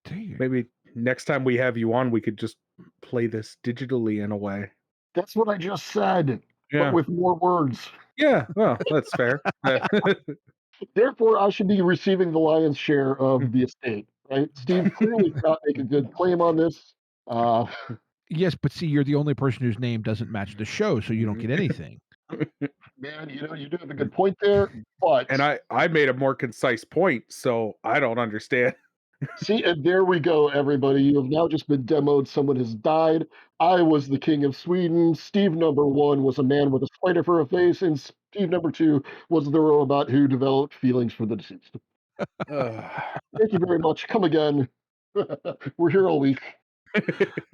Dang it. Maybe next time we have you on, we could just play this digitally in a way. That's what I just said, Yeah. but with more words. Yeah, well, that's fair. Therefore, I should be receiving the lion's share of the estate, right? Steve clearly cannot make a good claim on this. Yes, but see, you're the only person whose name doesn't match the show, so you don't get anything. Man, you do have a good point there, but And I made a more concise point, so I don't understand. see, and there we go, everybody. You have now just been demoed. Someone has died. I was the king of Sweden. Steve number 1 was a man with a spider for a face, and Steve number 2 was the robot who developed feelings for the deceased. Thank you very much. Come again. We're here all week.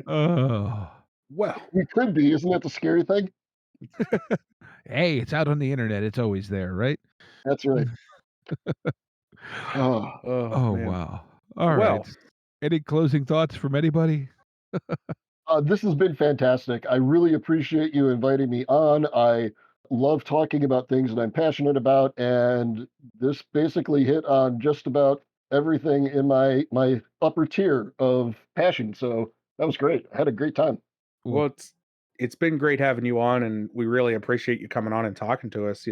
Oh. Well, We could be. Isn't that the scary thing? Hey, it's out on the internet. It's always there, right? That's right. Oh, man. wow. All Well, right. Any closing thoughts from anybody? This has been fantastic. I really appreciate you inviting me on. I love talking about things that I'm passionate about, and this basically hit on just about everything in my upper tier of passion. So that was great. I had a great time. well, it's been great having you on, and we really appreciate you coming on and talking to us.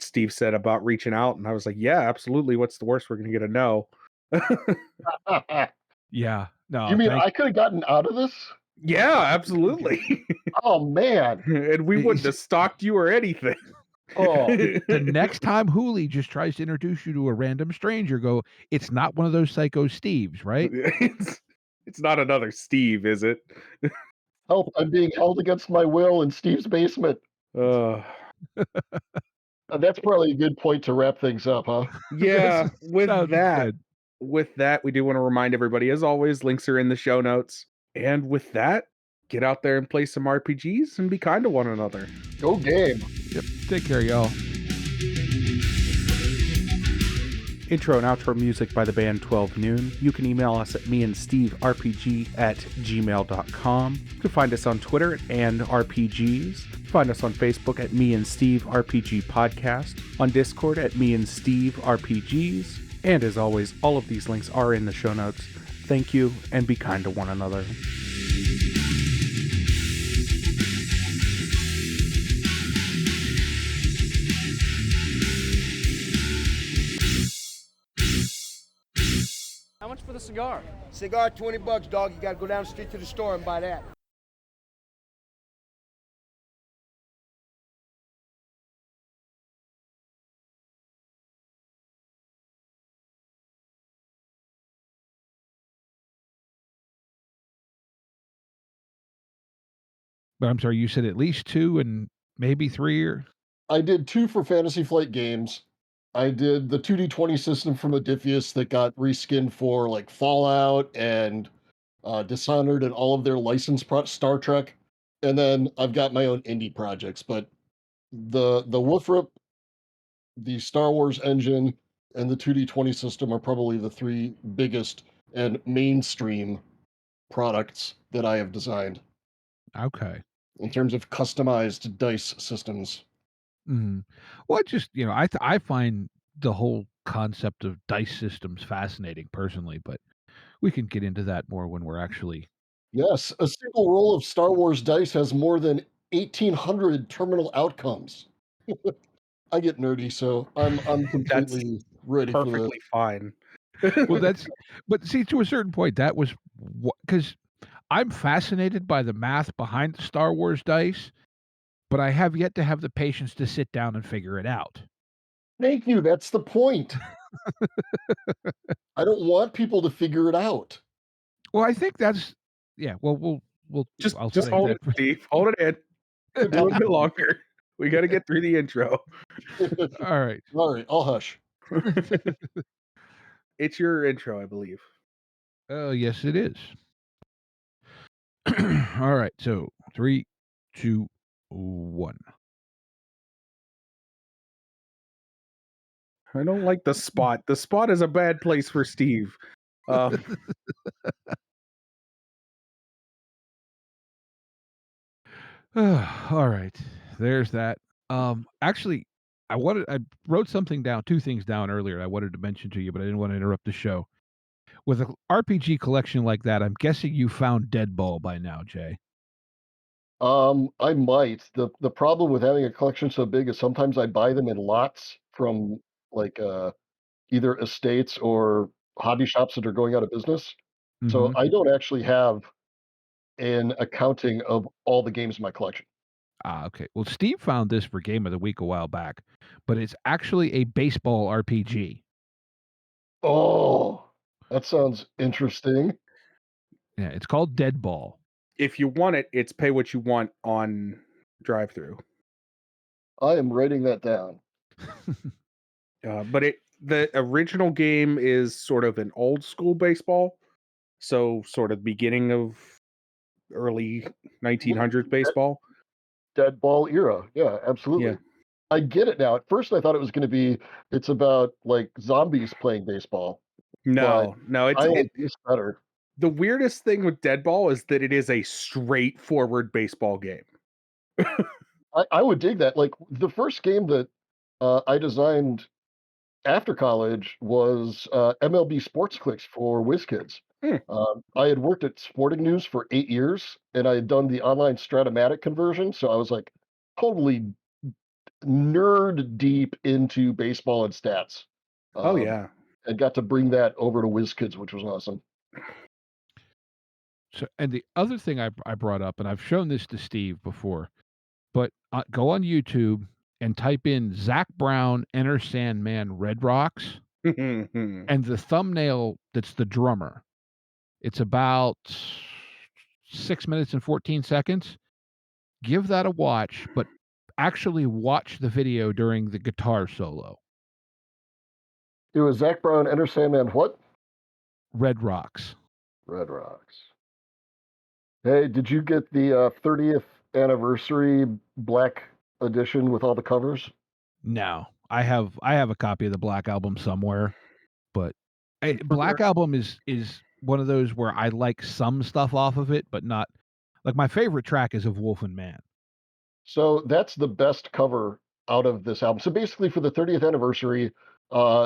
Steve said about reaching out, and I was like, yeah, absolutely. What's the worst we're going to get a no? Yeah. No. You mean I could have gotten out of this? Yeah, absolutely. Oh man. And we wouldn't have stalked you or anything. Oh, The next time Hooli just tries to introduce you to a random stranger, go, it's not one of those psycho Steves, right? It's not another Steve, is it? help. I'm being held against my will in Steve's basement. That's probably a good point to wrap things up, huh? Yeah, Sounds good. with that, we do want to remind everybody, as always, links are in the show notes. And with that, get out there and play some RPGs and be kind to one another. Go game. Yep. Take care, y'all. Intro and outro music by the band 12 Noon. You can email us at meandsteverpg@gmail.com. You can find us on Twitter and RPGs. Find us on Facebook at Me and Steve RPG Podcast, on Discord at Me and Steve RPGs, and as always, all of these links are in the show notes. Thank you, and be kind to one another. How much for the cigar? Cigar, $20, dog. You gotta go down the street to the store and buy that. But I'm sorry, you said at least 2 and maybe 3 or? I did 2 for Fantasy Flight Games. I did the 2D20 system from Modiphious that got reskinned for like Fallout and Dishonored and all of their licensed Star Trek. And then I've got my own indie projects, but the Woofrup, the Star Wars engine, and the 2D20 system are probably the 3 biggest and mainstream products that I have designed Okay. in terms of customized dice systems. Mhm. Well, I just, I find the whole concept of dice systems fascinating personally, but we can get into that more when we're actually. Yes, a single roll of Star Wars dice has more than 1,800 terminal outcomes. I get nerdy, so I'm completely ready for this. Perfectly fine. Well, but see, to a certain point, that was because I'm fascinated by the math behind the Star Wars dice, but I have yet to have the patience to sit down and figure it out. Thank you. That's the point. I don't want people to figure it out. Well, I think that's, yeah. Well, we'll Just I'll hold say it, Steve. Hold it in. Do a bit longer. We got to get through the intro. All right. All right, I'll hush. It's your intro, I believe. Yes, it is. All right, so 3, 2, 1. I don't like the spot. The spot is a bad place for Steve. Um, All right, there's that. Actually, I wrote something down, 2 things down earlier I wanted to mention to you, but I didn't want to interrupt the show. With a RPG collection like that, I'm guessing you found Deadball by now, Jay. I might. The problem with having a collection so big is sometimes I buy them in lots from like either estates or hobby shops that are going out of business. So Mhm. I don't actually have an accounting of all the games in my collection. Ah, okay. Well, Steve found this for Game of the Week a while back, but it's actually a baseball RPG. Oh, that sounds interesting. Yeah, it's called Deadball. if you want it, it's pay what you want on drive-through. I am writing that down. But the original game is sort of an old school baseball, so sort of beginning of early 1900s baseball. Dead ball era. Yeah, absolutely. Yeah. I get it now. At first, I thought it was going to be it's about like zombies playing baseball, but No, I like this better. the weirdest thing with Deadball is that it is a straightforward baseball game. I would dig that. Like the first game that I designed after college was MLB Sports Clicks for WizKids. Hmm. I had worked at Sporting News for 8 years, and I had done the online Stratomatic conversion, so I was like totally nerd deep into baseball and stats. Oh Um, yeah. and got to bring that over to WizKids, which was awesome. So, and the other thing I brought up, and I've shown this to Steve before, but go on YouTube and type in Zach Brown Enter Sandman Red Rocks, and the thumbnail that's the drummer. It's about 6 minutes and 14 seconds. Give that a watch, but actually watch the video during the guitar solo. It was Zach Brown, Enter Sandman, what? Red Rocks. Red Rocks. Hey, did you get the 30th anniversary black edition with all the covers? No, I have a copy of the Black Album somewhere, but Black For- Album is one of those where I like some stuff off of it, but not like my favorite track is of Wolf and Man. So that's the best cover out of this album. So basically, for the 30th anniversary,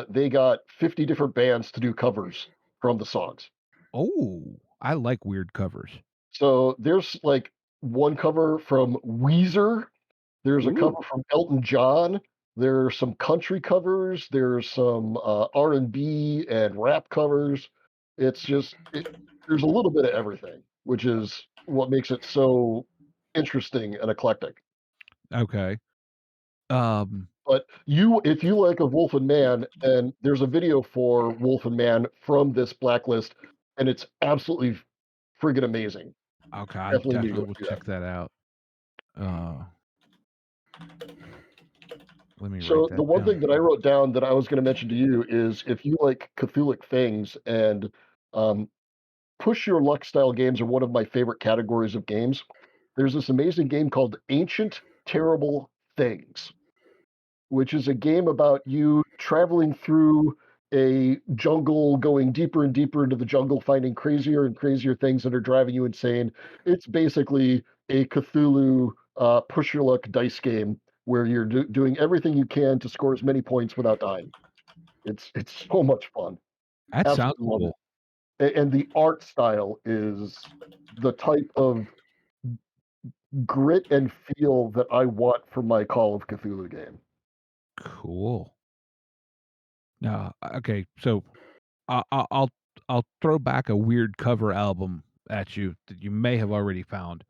they got 50 different bands to do covers from the songs. Oh, I like weird covers. So there's like one cover from Weezer. There's a cover from Elton John. There's some country covers. There's some R&B and rap covers. It's just there's a little bit of everything, which is what makes it so interesting and eclectic. Okay. Um, But if you like a Wolf and Man, and there's a video for Wolf and Man from this blacklist, and it's absolutely friggin' amazing. okay, I Definitely need to definitely go will see that. check that out. Let me write So the that one thing down. that I wrote down that I was going to mention to you is if you like Cthulhic things and um, push your luck style games are one of my favorite categories of games. There's this amazing game called Ancient Terrible Things, which is a game about you traveling through a jungle, going deeper and deeper into the jungle, finding crazier and crazier things that are driving you insane. It's basically a Cthulhu push your luck dice game where you're doing everything you can to score as many points without dying. It's so much fun. That sounds Absolutely love it. cool. And the art style is the type of grit and feel that I want for my Call of Cthulhu game. Cool. Now, okay, so I'll throw back a weird cover album at you that you may have already found.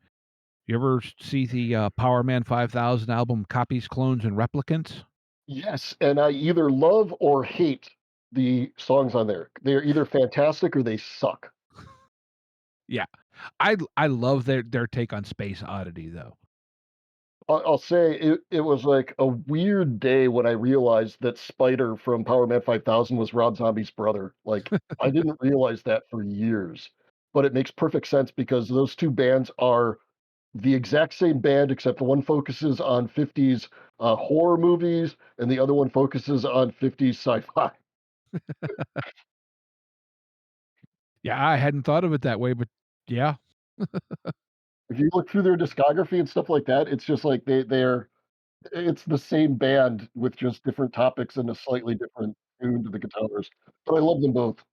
You ever see the Power Man 5000 album, Copies, Clones, and Replicants? Yes, and I either love or hate the songs on there. They're either fantastic or they suck. Yeah, I love their take on Space Oddity though. I'll say it was like a weird day when I realized that Spider from Power Man 5000 was Rob Zombie's brother. Like, I didn't realize that for years, but it makes perfect sense because those 2 bands are the exact same band, except one focuses on 50s, horror movies, and the other one focuses on 50s sci-fi. Yeah, I hadn't thought of it that way, but yeah. If you look through their discography and stuff like that, it's just like they're it's the same band with just different topics and a slightly different tune to the guitars, but I love them both.